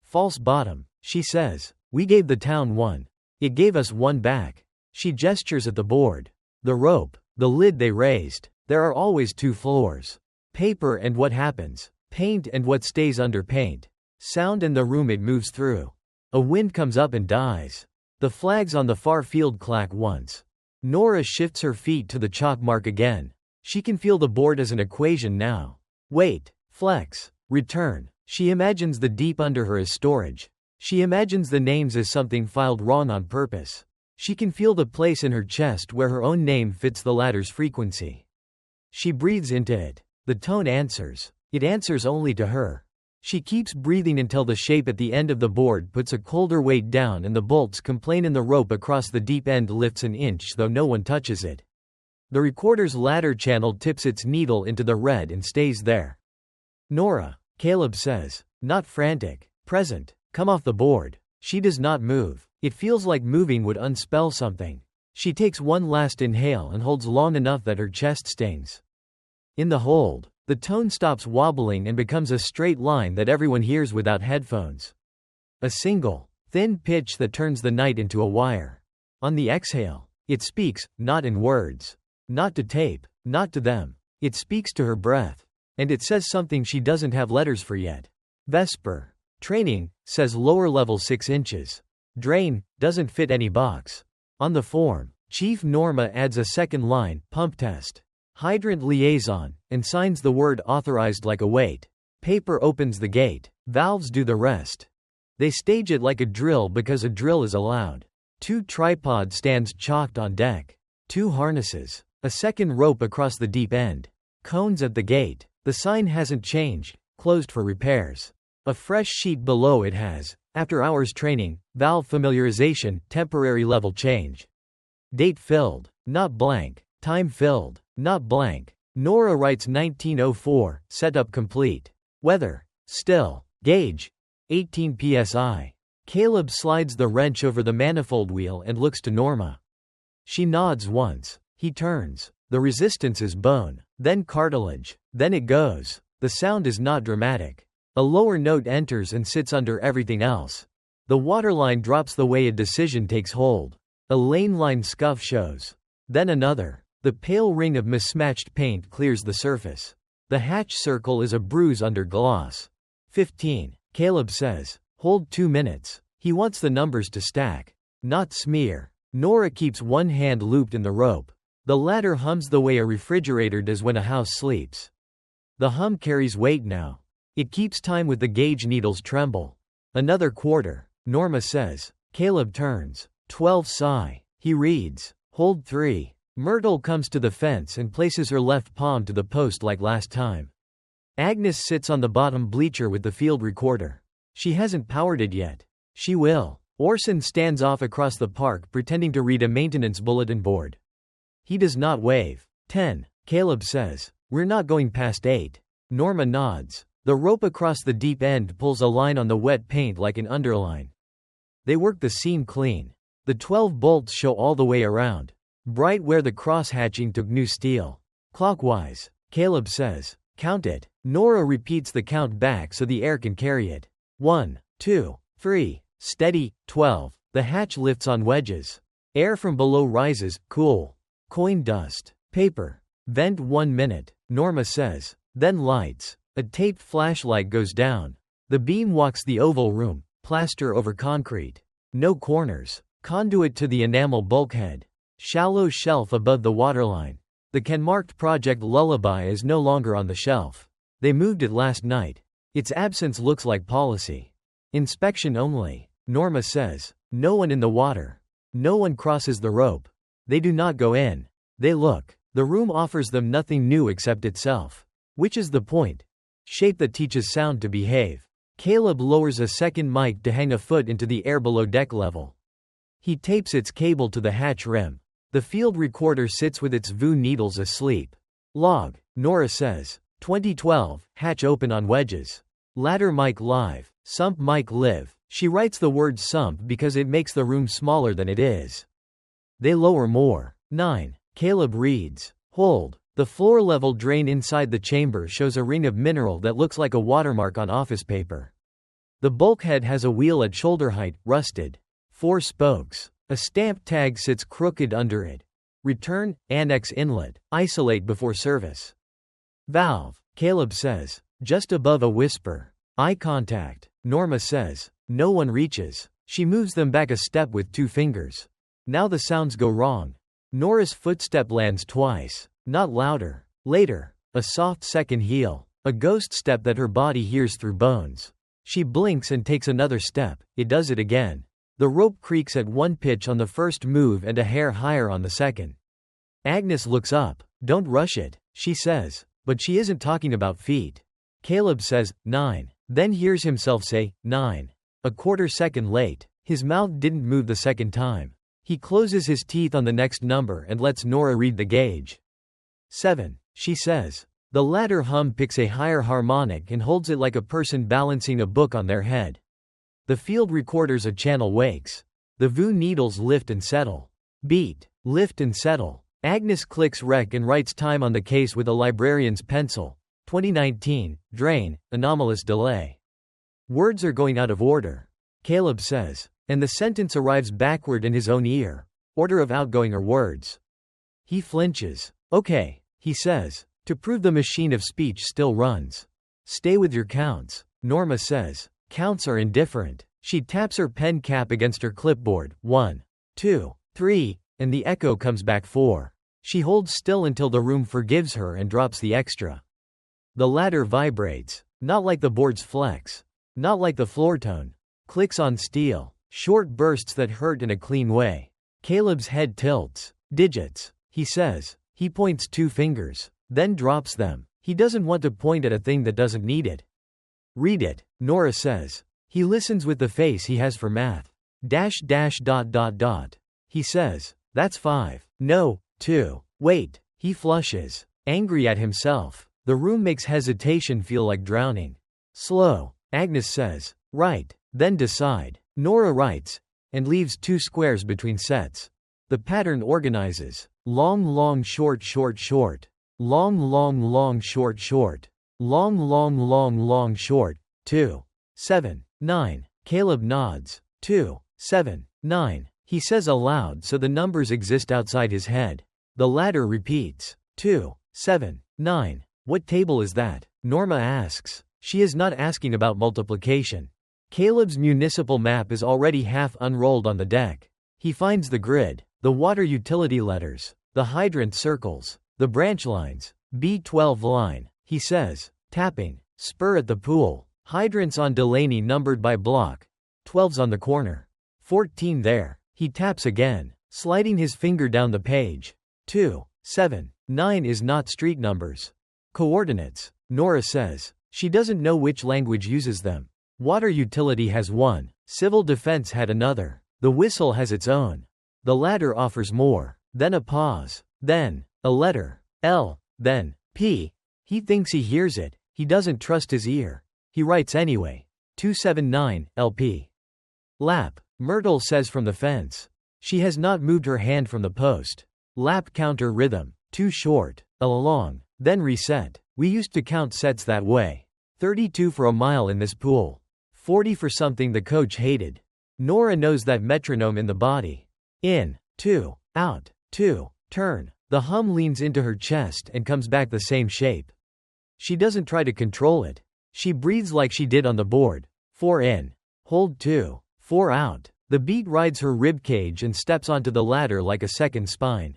False bottom, she says. We gave the town one. It gave us one back. She gestures at the board. The rope. The lid they raised. There are always two floors. Paper and what happens. Paint and what stays under paint. Sound and the room it moves through. A wind comes up and dies. The flags on the far field clack once. Nora shifts her feet to the chalk mark again. She can feel the board as an equation now. Wait, flex, return. She imagines the deep under her as storage. She imagines the names as something filed wrong on purpose. She can feel the place in her chest where her own name fits the ladder's frequency. She breathes into it. The tone answers. It answers only to her. She keeps breathing until the shape at the end of the board puts a colder weight down and the bolts complain and the rope across the deep end lifts an inch though no one touches it. The recorder's ladder channel tips its needle into the red and stays there. Nora, Caleb says, not frantic, present, come off the board. She does not move. It feels like moving would unspell something. She takes one last inhale and holds long enough that her chest stings. In the hold, the tone stops wobbling and becomes a straight line that everyone hears without headphones. A single, thin pitch that turns the night into a wire. On the exhale, it speaks, not in words. Not to tape, not to them. It speaks to her breath. And it says something she doesn't have letters for yet. Vesper. Training, says lower level 6 inches. Drain, doesn't fit any box. On the form, Chief Norma adds a second line, pump test. Hydrant liaison, and signs the word authorized like a weight. Paper opens the gate. Valves do the rest. They stage it like a drill because a drill is allowed. 2 tripod stands chalked on deck. 2 harnesses. A second rope across the deep end. Cones at the gate. The sign hasn't changed, closed for repairs. A fresh sheet below it has, after hours training, valve familiarization, temporary level change. Date filled, not blank. Time filled, not blank. Nora writes 1904, setup complete. Weather, still. Gauge, 18 psi. Caleb slides the wrench over the manifold wheel and looks to Norma. She nods once. He turns. The resistance is bone, then cartilage, then it goes. The sound is not dramatic. A lower note enters and sits under everything else. The waterline drops the way a decision takes hold. A lane line scuff shows. Then another. The pale ring of mismatched paint clears the surface. The hatch circle is a bruise under gloss. 15. Caleb says. Hold 2 minutes. He wants the numbers to stack, not smear. Nora keeps one hand looped in the rope. The ladder hums the way a refrigerator does when a house sleeps. The hum carries weight now. It keeps time with the gauge needles tremble. Another quarter, Norma says. Caleb turns. 12 psi. He reads. Hold 3. Myrtle comes to the fence and places her left palm to the post like last time. Agnes sits on the bottom bleacher with the field recorder. She hasn't powered it yet. She will. Orson stands off across the park pretending to read a maintenance bulletin board. He does not wave. 10. Caleb says. We're not going past 8. Norma nods. The rope across the deep end pulls a line on the wet paint like an underline. They work the seam clean. The 12 bolts show all the way around. Bright where the cross-hatching took new steel. Clockwise. Caleb says. Count it. Nora repeats the count back so the air can carry it. 1, 2, 3. Steady. 12. The hatch lifts on wedges. Air from below rises, cool. Coin dust. Paper. Vent 1 minute, Norma says. Then lights. A taped flashlight goes down. The beam walks the oval room, plaster over concrete. No corners. Conduit to the enamel bulkhead. Shallow shelf above the waterline. The can-marked Project Lullaby is no longer on the shelf. They moved it last night. Its absence looks like policy. Inspection only, Norma says. No one in the water. No one crosses the rope. They do not go in. They look. The room offers them nothing new except itself. Which is the point? Shape that teaches sound to behave. Caleb lowers a second mic to hang a foot into the air below deck level. He tapes its cable to the hatch rim. The field recorder sits with its VU needles asleep. Log, Nora says. 2012, hatch open on wedges. Ladder mic live, sump mic live. She writes the word sump because it makes the room smaller than it is. They lower more. 9. Caleb reads. Hold. The floor-level drain inside the chamber shows a ring of mineral that looks like a watermark on office paper. The bulkhead has a wheel at shoulder height, rusted. 4 spokes. A stamp tag sits crooked under it. Return, Annex Inlet, isolate before service. Valve, Caleb says. Just above a whisper. Eye contact. Norma says. No one reaches. She moves them back a step with 2 fingers. Now the sounds go wrong. Nora's footstep lands twice. Not louder. Later. A soft second heel. A ghost step that her body hears through bones. She blinks and takes another step. It does it again. The rope creaks at 1 pitch on the first move and a hair higher on the second. Agnes looks up. Don't rush it, she says. But she isn't talking about feet. Caleb says, 9. Then hears himself say, 9. A quarter second late. His mouth didn't move the second time. He closes his teeth on the next number and lets Nora read the gauge. 7. She says. The latter hum picks a higher harmonic and holds it like a person balancing a book on their head. The field recorder's a channel wakes. The VU needles lift and settle. Beat. Lift and settle. Agnes clicks rec and writes time on the case with a librarian's pencil. 2019, drain, anomalous delay. Words are going out of order. Caleb says. And the sentence arrives backward in his own ear. Order of outgoing are words. He flinches. Okay, he says. To prove the machine of speech still runs. Stay with your counts, Norma says. Counts are indifferent. She taps her pen cap against her clipboard. 1, 2, 3, and the echo comes back 4. She holds still until the room forgives her and drops the extra. The ladder vibrates. Not like the board's flex. Not like the floor tone. Clicks on steel. Short bursts that hurt in a clean way. Caleb's head tilts. Digits, he says. He points 2 fingers. Then drops them. He doesn't want to point at a thing that doesn't need it. Read it, Nora says. He listens with the face he has for math. Dash. He says. That's 5. No, 2. Wait. He flushes. Angry at himself. The room makes hesitation feel like drowning. Slow, Agnes says. Write. Then decide. Nora writes. And leaves 2 squares between sets. The pattern organizes. Long, short. Long, short. Long, short. 2, 7, 9. Caleb nods. 2, 7, 9. He says aloud so the numbers exist outside his head. The ladder repeats. 2, 7, 9. What table is that? Norma asks. She is not asking about multiplication. Caleb's municipal map is already half unrolled on the deck. He finds the grid, the water utility letters, the hydrant circles, the branch lines. B12 line, he says, tapping. Spur at the pool. Hydrants on Delaney numbered by block. 12's on the corner. 14 there. He taps again, sliding his finger down the page. 2, 7, 9 is not street numbers. Coordinates, Nora says. She doesn't know which language uses them. Water utility has one. Civil defense had another. The whistle has its own. The ladder offers more. Then a pause. Then, a letter. L. Then, P. He thinks he hears it. He doesn't trust his ear. He writes anyway. 279, LP. Lap, Myrtle says from the fence. She has not moved her hand from the post. Lap counter rhythm. Too short. Along. Then reset. We used to count sets that way. 32 for a mile in this pool. 40 for something the coach hated. Nora knows that metronome in the body. In. 2. Out. 2. Turn. The hum leans into her chest and comes back the same shape. She doesn't try to control it. She breathes like she did on the board. 4 in. Hold 2. 4 out. The beat rides her ribcage and steps onto the ladder like a second spine.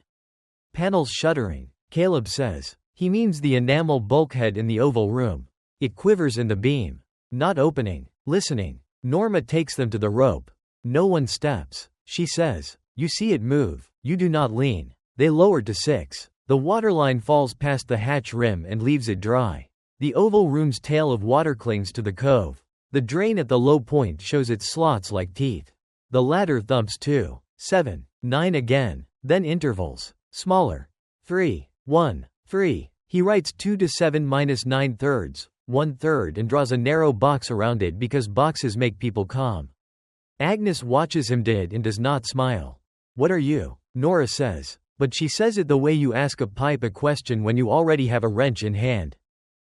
Panels shuddering, Caleb says. He means the enamel bulkhead in the oval room. It quivers in the beam. Not opening. Listening. Norma takes them to the rope. No one steps. She says. You see it move. You do not lean. They lowered to 6. The waterline falls past the hatch rim and leaves it dry. The oval room's tail of water clings to the cove. The drain at the low point shows its slots like teeth. The ladder thumps 2, 7, 9 again, then intervals. Smaller. 3, 1, 3. He writes 2 to 7 minus 9/3, 1/3 and draws a narrow box around it because boxes make people calm. Agnes watches him and does not smile. What are you? Nora says. But she says it the way you ask a pipe a question when you already have a wrench in hand.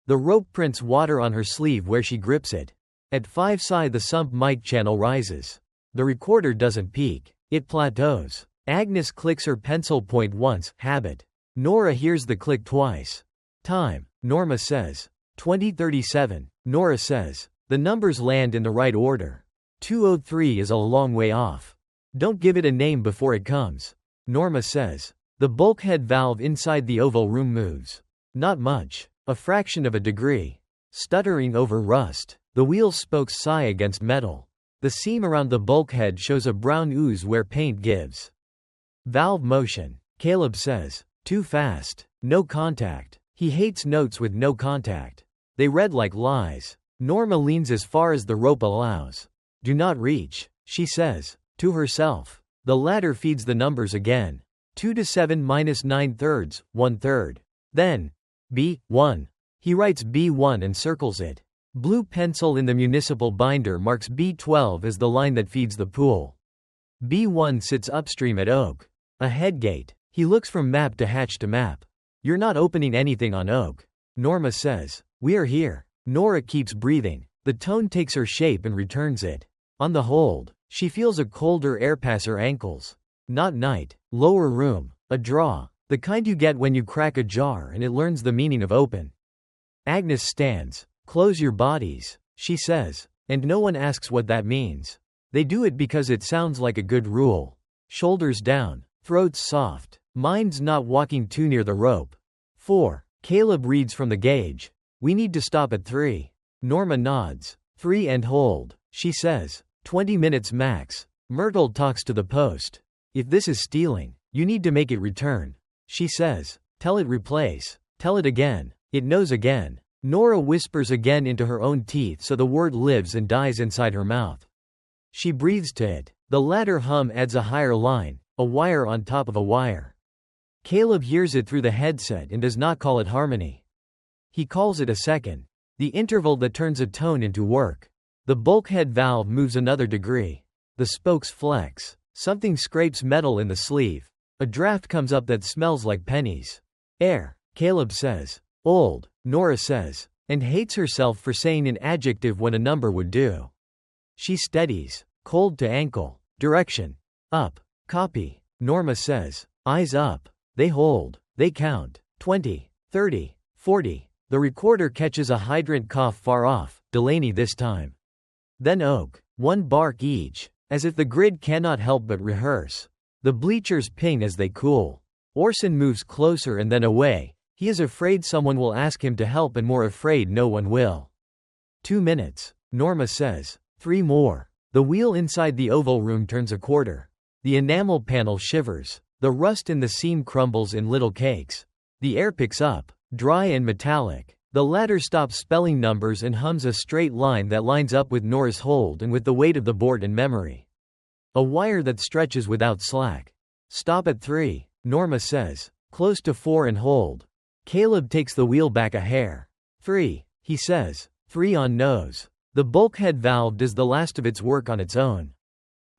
The rope prints water on her sleeve where she grips it. At 5 psi the sump mic channel rises. The recorder doesn't peak. It plateaus. Agnes clicks her pencil point once, habit. Nora hears the click twice. Time, Norma says. 20:37. Nora says. The numbers land in the right order. 2:03 is a long way off. Don't give it a name before it comes. Norma says. The bulkhead valve inside the oval room moves. Not much. A fraction of a degree. Stuttering over rust. The wheel spokes sigh against metal. The seam around the bulkhead shows a brown ooze where paint gives. Valve motion. Caleb says. Too fast. No contact. He hates notes with no contact. They read like lies. Norma leans as far as the rope allows. Do not reach, she says. To herself. The ladder feeds the numbers again. 2 to 7 minus 9/3, 1/3. Then. B1. He writes B1 and circles it. Blue pencil in the municipal binder marks B12 as the line that feeds the pool. B1 sits upstream at Oak. A headgate. He looks from map to hatch to map. You're not opening anything on Oak. Norma says. We are here. Nora keeps breathing. The tone takes her shape and returns it. On the hold, she feels a colder air pass her ankles. Not night. Lower room. A draw. The kind you get when you crack a jar and it learns the meaning of open. Agnes stands. Close your bodies, she says. And no one asks what that means. They do it because it sounds like a good rule. Shoulders down. Throats soft. Minds not walking too near the rope. 4. Caleb reads from the gauge. We need to stop at 3. Norma nods. 3 and hold, she says. 20 minutes max. Myrtle talks to the post. If this is stealing, you need to make it return, she says. Tell it replace. Tell it again. It knows again. Nora whispers again into her own teeth so the word lives and dies inside her mouth. She breathes to it. The ladder hum adds a higher line, a wire on top of a wire. Caleb hears it through the headset and does not call it harmony. He calls it a second. The interval that turns a tone into work. The bulkhead valve moves another degree. The spokes flex. Something scrapes metal in the sleeve. A draft comes up that smells like pennies. Air, Caleb says. Old, Nora says, and hates herself for saying an adjective when a number would do. She steadies. Cold to ankle. Direction. Up. Copy, Norma says. Eyes up. They hold. They count. 20, 30, 40. The recorder catches a hydrant cough far off, Delaney this time. Then Oak. 1 bark each, as if the grid cannot help but rehearse. The bleachers ping as they cool. Orson moves closer and then away. He is afraid someone will ask him to help and more afraid no one will. 2 minutes, Norma says. 3 more. The wheel inside the oval room turns a quarter. The enamel panel shivers. The rust in the seam crumbles in little cakes. The air picks up, dry and metallic. The ladder stops spelling numbers and hums a straight line that lines up with Nora's hold and with the weight of the board and memory. A wire that stretches without slack. Stop at 3, Norma says. Close to 4 and hold. Caleb takes the wheel back a hair. 3, he says. 3 on nose. The bulkhead valve does the last of its work on its own.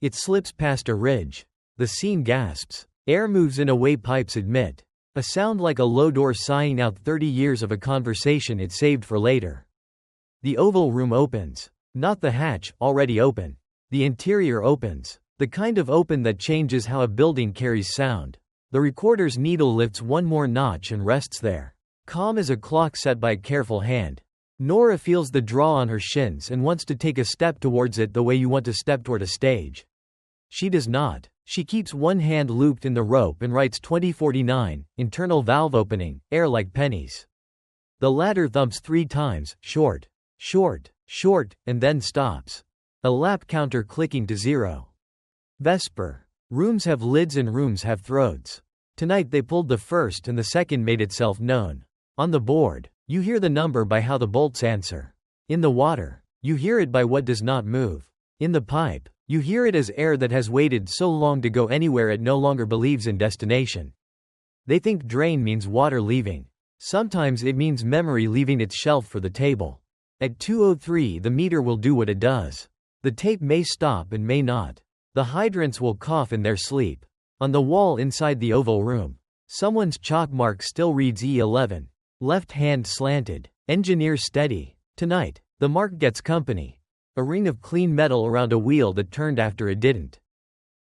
It slips past a ridge. The seam gasps. Air moves in a way pipes admit. A sound like a low door sighing out 30 years of a conversation it saved for later. The oval room opens. Not the hatch, already open. The interior opens. The kind of open that changes how a building carries sound. The recorder's needle lifts 1 more notch and rests there. Calm as a clock set by a careful hand. Nora feels the draw on her shins and wants to take a step towards it the way you want to step toward a stage. She does not. She keeps one hand looped in the rope and writes 2049, internal valve opening, air like pennies. The ladder thumps 3 times, short, short, short, and then stops. A lap counter clicking to 0. Vesper. Rooms have lids and rooms have throats. Tonight they pulled the first and the second made itself known. On the board, you hear the number by how the bolts answer. In the water, you hear it by what does not move. In the pipe, you hear it as air that has waited so long to go anywhere it no longer believes in destination. They think drain means water leaving. Sometimes it means memory leaving its shelf for the table. At 2:03 the meter will do what it does. The tape may stop and may not. The hydrants will cough in their sleep. On the wall inside the Oval Room, someone's chalk mark still reads E11. Left hand slanted. Engineer steady. Tonight, the mark gets company. A ring of clean metal around a wheel that turned after it didn't.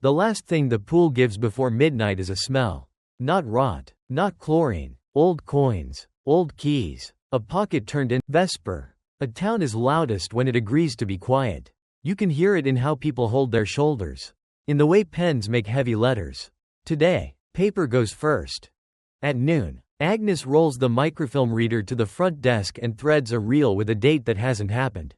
The last thing the pool gives before midnight is a smell. Not rot, not chlorine, old coins, old keys, a pocket turned in. Vesper. A town is loudest when it agrees to be quiet. You can hear it in how people hold their shoulders. In the way pens make heavy letters. Today, paper goes first. At noon, Agnes rolls the microfilm reader to the front desk and threads a reel with a date that hasn't happened.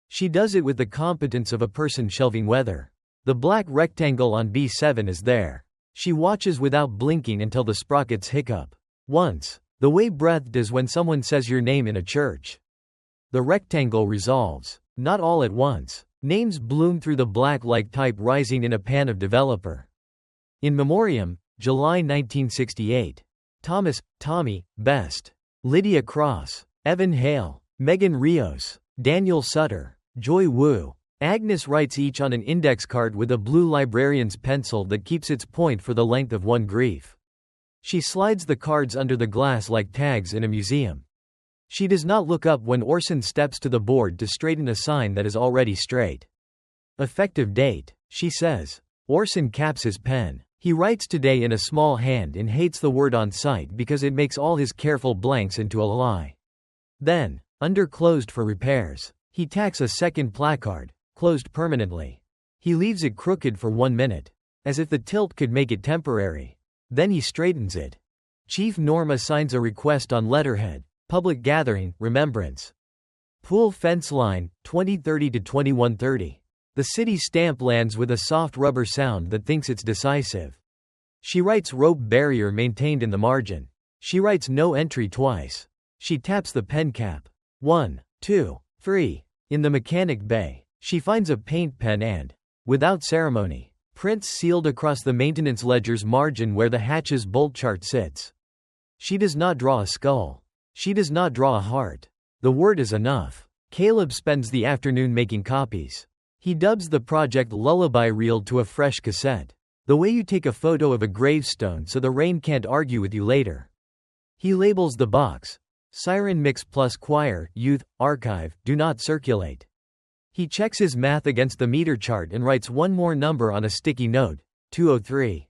She does it with the competence of a person shelving weather. The black rectangle on B7 is there. She watches without blinking until the sprockets hiccup. Once, the way breath does when someone says your name in a church. The rectangle resolves. Not all at once. Names bloom through the black like type rising in a pan of developer. In Memoriam, July 1968. Thomas, Tommy, Best. Lydia Cross. Evan Hale. Megan Rios. Daniel Sutter. Joy Wu. Agnes writes each on an index card with a blue librarian's pencil that keeps its point for the length of one grief. She slides the cards under the glass like tags in a museum. She does not look up when Orson steps to the board to straighten a sign that is already straight. Effective date, she says. Orson caps his pen. He writes today in a small hand and hates the word on site because it makes all his careful blanks into a lie. Then, under closed for repairs, he tacks a second placard, closed permanently. He leaves it crooked for 1 minute, as if the tilt could make it temporary. Then he straightens it. Chief Norma signs a request on letterhead. Public gathering, remembrance. Pool fence line, 2030 to 2130. The city stamp lands with a soft rubber sound that thinks it's decisive. She writes rope barrier maintained in the margin. She writes no entry twice. She taps the pen cap. 1, 2, 3. In the mechanic bay, she finds a paint pen and, without ceremony, prints sealed across the maintenance ledger's margin where the hatch's bolt chart sits. She does not draw a skull. She does not draw a heart. The word is enough. Caleb spends the afternoon making copies. He dubs the Project Lullaby reel to a fresh cassette. The way you take a photo of a gravestone so the rain can't argue with you later. He labels the box. Siren Mix plus Choir, Youth, Archive, do not circulate. He checks his math against the meter chart and writes one more number on a sticky note, 203.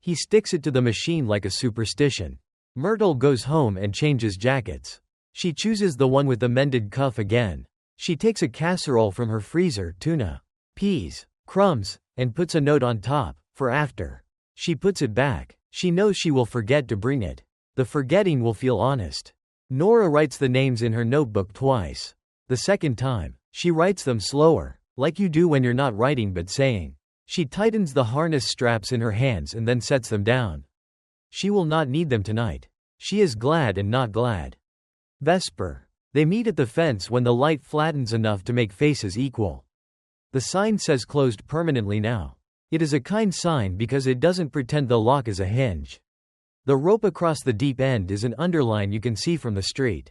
He sticks it to the machine like a superstition. Myrtle goes home and changes jackets. She chooses the one with the mended cuff again. She takes a casserole from her freezer, tuna, peas, crumbs, and puts a note on top, for after. She puts it back. She knows she will forget to bring it. The forgetting will feel honest. Nora writes the names in her notebook twice. The second time, she writes them slower, like you do when you're not writing but saying. She tightens the harness straps in her hands and then sets them down. She will not need them tonight. She is glad and not glad. Vesper. They meet at the fence when the light flattens enough to make faces equal. The sign says closed permanently now. It is a kind sign because it doesn't pretend the lock is a hinge. The rope across the deep end is an underline you can see from the street.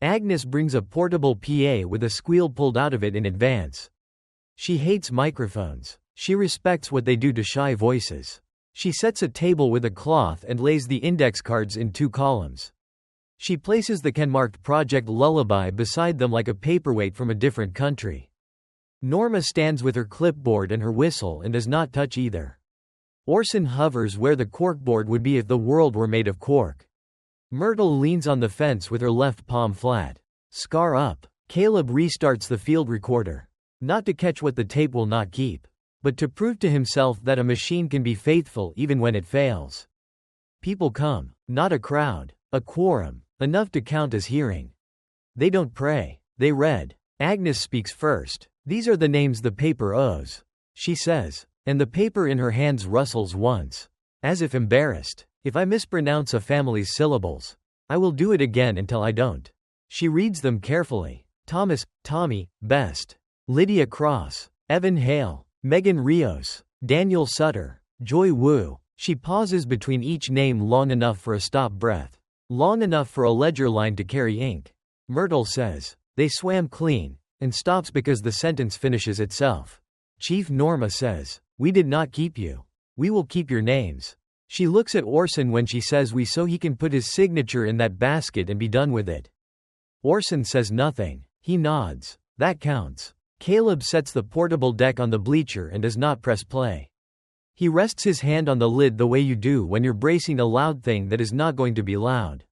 Agnes brings a portable PA with a squeal pulled out of it in advance. She hates microphones. She respects what they do to shy voices. She sets a table with a cloth and lays the index cards in 2 columns. She places the can-marked Project Lullaby beside them like a paperweight from a different country. Norma stands with her clipboard and her whistle and does not touch either. Orson hovers where the corkboard would be if the world were made of cork. Myrtle leans on the fence with her left palm flat. Scar up. Caleb restarts the field recorder. Not to catch what the tape will not keep, but to prove to himself that a machine can be faithful even when it fails. People come, not a crowd, a quorum, enough to count as hearing. They don't pray, they read. Agnes speaks first. These are the names the paper owes, she says, and the paper in her hands rustles once, as if embarrassed. If I mispronounce a family's syllables, I will do it again until I don't. She reads them carefully. Thomas, Tommy, Best. Lydia Cross. Evan Hale. Megan Rios. Daniel Sutter. Joy Wu. She pauses between each name long enough for a stop breath. Long enough for a ledger line to carry ink. Myrtle says, they swam clean, and stops because the sentence finishes itself. Chief Norma says, we did not keep you. We will keep your names. She looks at Orson when she says we so he can put his signature in that basket and be done with it. Orson says nothing. He nods. That counts. Caleb sets the portable deck on the bleacher and does not press play. He rests his hand on the lid the way you do when you're bracing a loud thing that is not going to be loud.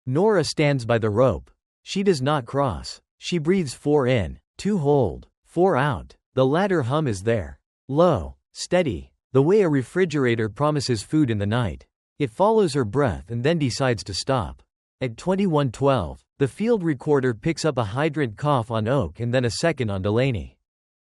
Nora stands by the rope. She does not cross. She breathes 4 in, 2 hold, 4 out. The ladder hum is there. Low, steady, the way a refrigerator promises food in the night. It follows her breath and then decides to stop. At 21:12, the field recorder picks up a hydrant cough on Oak and then a second on Delaney.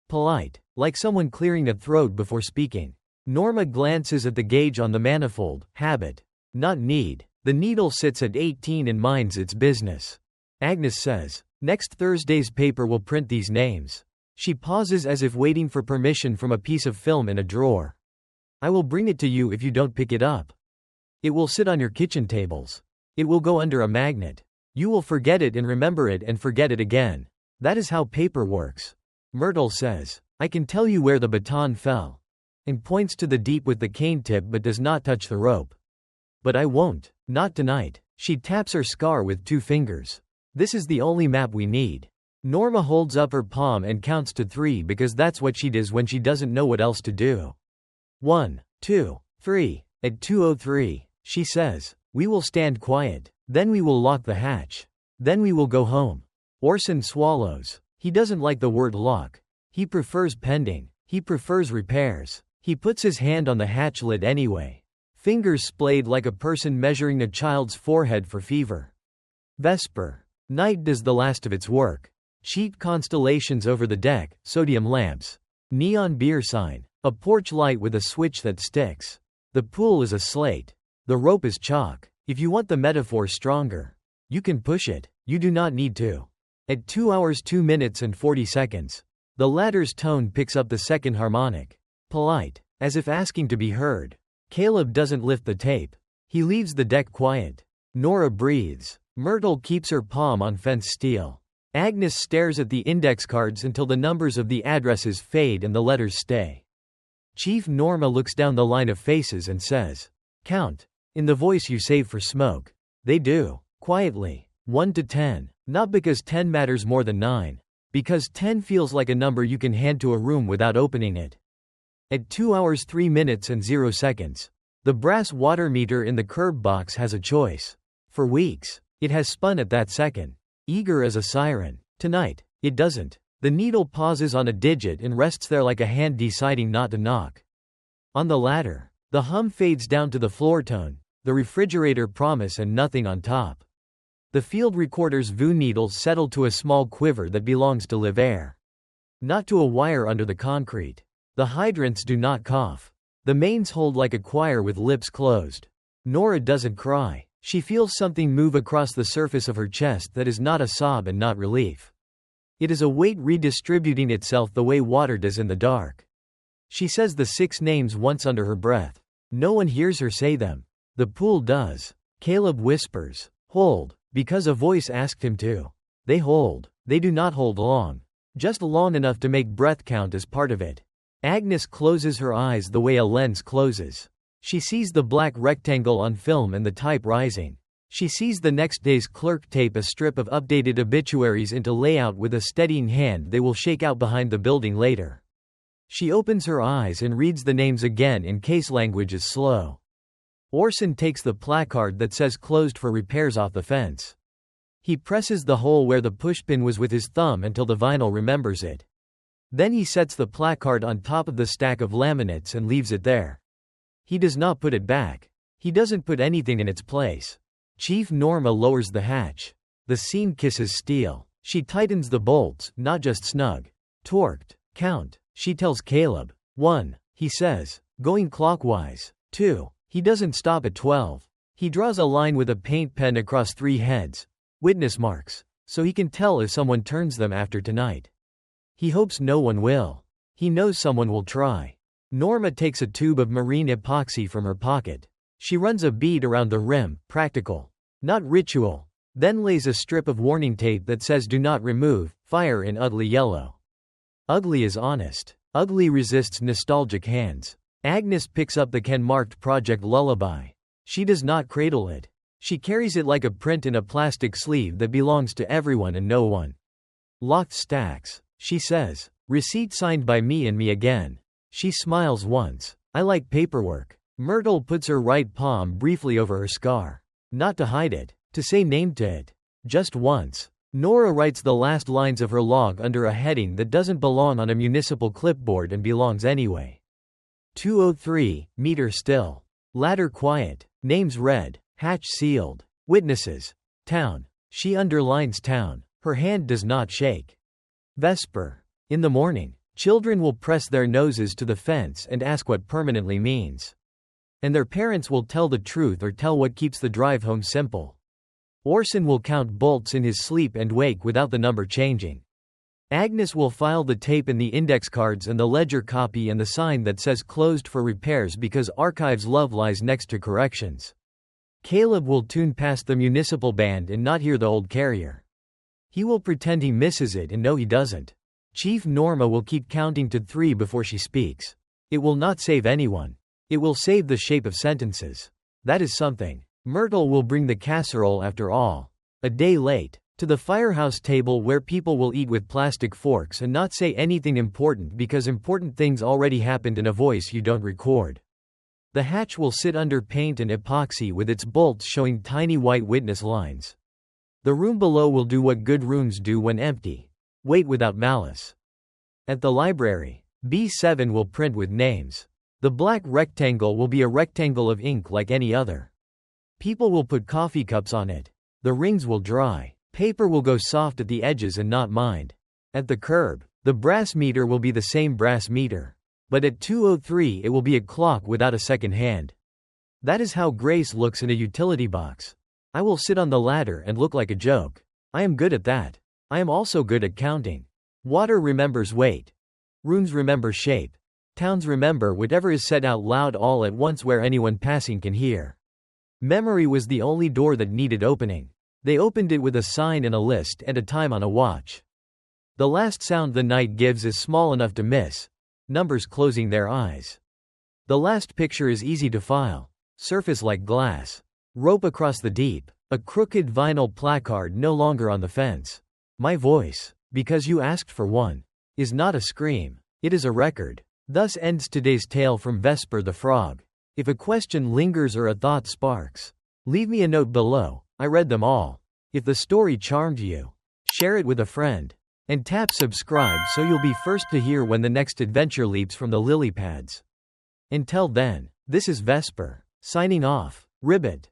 Polite, like someone clearing a throat before speaking. Norma glances at the gauge on the manifold. Habit, not need. The needle sits at 18 and minds its business. Agnes says, next Thursday's paper will print these names. She pauses as if waiting for permission from a piece of film in a drawer. I will bring it to you if you don't pick it up. It will sit on your kitchen tables. It will go under a magnet. You will forget it and remember it and forget it again. That is how paper works. Myrtle says, I can tell you where the baton fell. And points to the deep with the cane tip but does not touch the rope. But I won't. Not tonight. She taps her scar with 2 fingers. This is the only map we need. Norma holds up her palm and counts to 3 because that's what she does when she doesn't know what else to do. 1, 2, 3. At 2:03, she says, we will stand quiet. Then we will lock the hatch. Then we will go home. Orson swallows. He doesn't like the word lock. He prefers pending. He prefers repairs. He puts his hand on the hatch lid anyway. Fingers splayed like a person measuring a child's forehead for fever. Vesper. Night does the last of its work. Cheap constellations over the deck, sodium lamps. Neon beer sign. A porch light with a switch that sticks. The pool is a slate. The rope is chalk. If you want the metaphor stronger, you can push it. You do not need to. At 2 hours 2 minutes and 40 seconds, the ladder's tone picks up the second harmonic. Polite, as if asking to be heard. Caleb doesn't lift the tape. He leaves the deck quiet. Nora breathes. Myrtle keeps her palm on fence steel. Agnes stares at the index cards until the numbers of the addresses fade and the letters stay. Chief Norma looks down the line of faces and says, count. In the voice you save for smoke. They do. Quietly. 1 to 10. Not because 10 matters more than 9. Because 10 feels like a number you can hand to a room without opening it. At 2 hours 3 minutes and 0 seconds, the brass water meter in the curb box has a choice. For weeks, it has spun at that second. Eager as a siren. Tonight, it doesn't. The needle pauses on a digit and rests there like a hand deciding not to knock. On the ladder, the hum fades down to the floor tone, the refrigerator promise and nothing on top. The field recorder's VU needles settle to a small quiver that belongs to live air. Not to a wire under the concrete. The hydrants do not cough. The mains hold like a choir with lips closed. Nora doesn't cry. She feels something move across the surface of her chest that is not a sob and not relief. It is a weight redistributing itself the way water does in the dark. She says the 6 names once under her breath. No one hears her say them. The pool does. Caleb whispers, hold, because a voice asked him to. They hold. They do not hold long. Just long enough to make breath count as part of it. Agnes closes her eyes the way a lens closes. She sees the black rectangle on film and the type rising. She sees the next day's clerk tape a strip of updated obituaries into layout with a steadying hand they will shake out behind the building later. She opens her eyes and reads the names again in case language is slow. Orson takes the placard that says closed for repairs off the fence. He presses the hole where the pushpin was with his thumb until the vinyl remembers it. Then he sets the placard on top of the stack of laminates and leaves it there. He does not put it back. He doesn't put anything in its place. Chief Norma lowers the hatch. The scene kisses steel. She tightens the bolts, not just snug. Torqued. Count. She tells Caleb. 1, he says, going clockwise. 2. He doesn't stop at 12. He draws a line with a paint pen across 3 heads. Witness marks. So he can tell if someone turns them after tonight. He hopes no one will. He knows someone will try. Norma takes a tube of marine epoxy from her pocket. She runs a bead around the rim, practical. Not ritual. Then lays a strip of warning tape that says do not remove, fire in ugly yellow. Ugly is honest. Ugly resists nostalgic hands. Agnes picks up the can marked Project Lullaby. She does not cradle it. She carries it like a print in a plastic sleeve that belongs to everyone and no one. Locked stacks. She says. Receipt signed by me and me again. She smiles once. I like paperwork. Myrtle puts her right palm briefly over her scar. Not to hide it. To say name to it. Just once. Nora writes the last lines of her log under a heading that doesn't belong on a municipal clipboard and belongs anyway. 203, meter still. Ladder quiet. Names read. Hatch sealed. Witnesses. Town. She underlines town. Her hand does not shake. Vesper. In the morning, children will press their noses to the fence and ask what permanently means. And their parents will tell the truth or tell what keeps the drive home simple. Orson will count bolts in his sleep and wake without the number changing. Agnes will file the tape and the index cards and the ledger copy and the sign that says closed for repairs because archives love lies next to corrections. Caleb will tune past the municipal band and not hear the old carrier. He will pretend he misses it and know he doesn't. Chief Norma will keep counting to 3 before she speaks. It will not save anyone. It will save the shape of sentences. That is something. Myrtle will bring the casserole after all. A day late. To the firehouse table where people will eat with plastic forks and not say anything important because important things already happened in a voice you don't record. The hatch will sit under paint and epoxy with its bolts showing tiny white witness lines. The room below will do what good rooms do when empty. Wait without malice. At the library, B7 will print with names. The black rectangle will be a rectangle of ink like any other. People will put coffee cups on it. The rings will dry. Paper will go soft at the edges and not mind. At the curb, the brass meter will be the same brass meter. But at 2:03 it will be a clock without a second hand. That is how Grace looks in a utility box. I will sit on the ladder and look like a joke. I am good at that. I am also good at counting. Water remembers weight. Rooms remember shape. Towns remember whatever is said out loud all at once where anyone passing can hear. Memory was the only door that needed opening. They opened it with a sign and a list and a time on a watch. The last sound the night gives is small enough to miss. Numbers closing their eyes. The last picture is easy to file. Surface like glass. Rope across the deep. A crooked vinyl placard no longer on the fence. My voice, because you asked for one, is not a scream. It is a record. Thus ends today's tale from Vesper the Frog. If a question lingers or a thought sparks, leave me a note below. I read them all. If the story charmed you, share it with a friend. And tap subscribe so you'll be first to hear when the next adventure leaps from the lily pads. Until then, this is Vesper, signing off. Ribbit.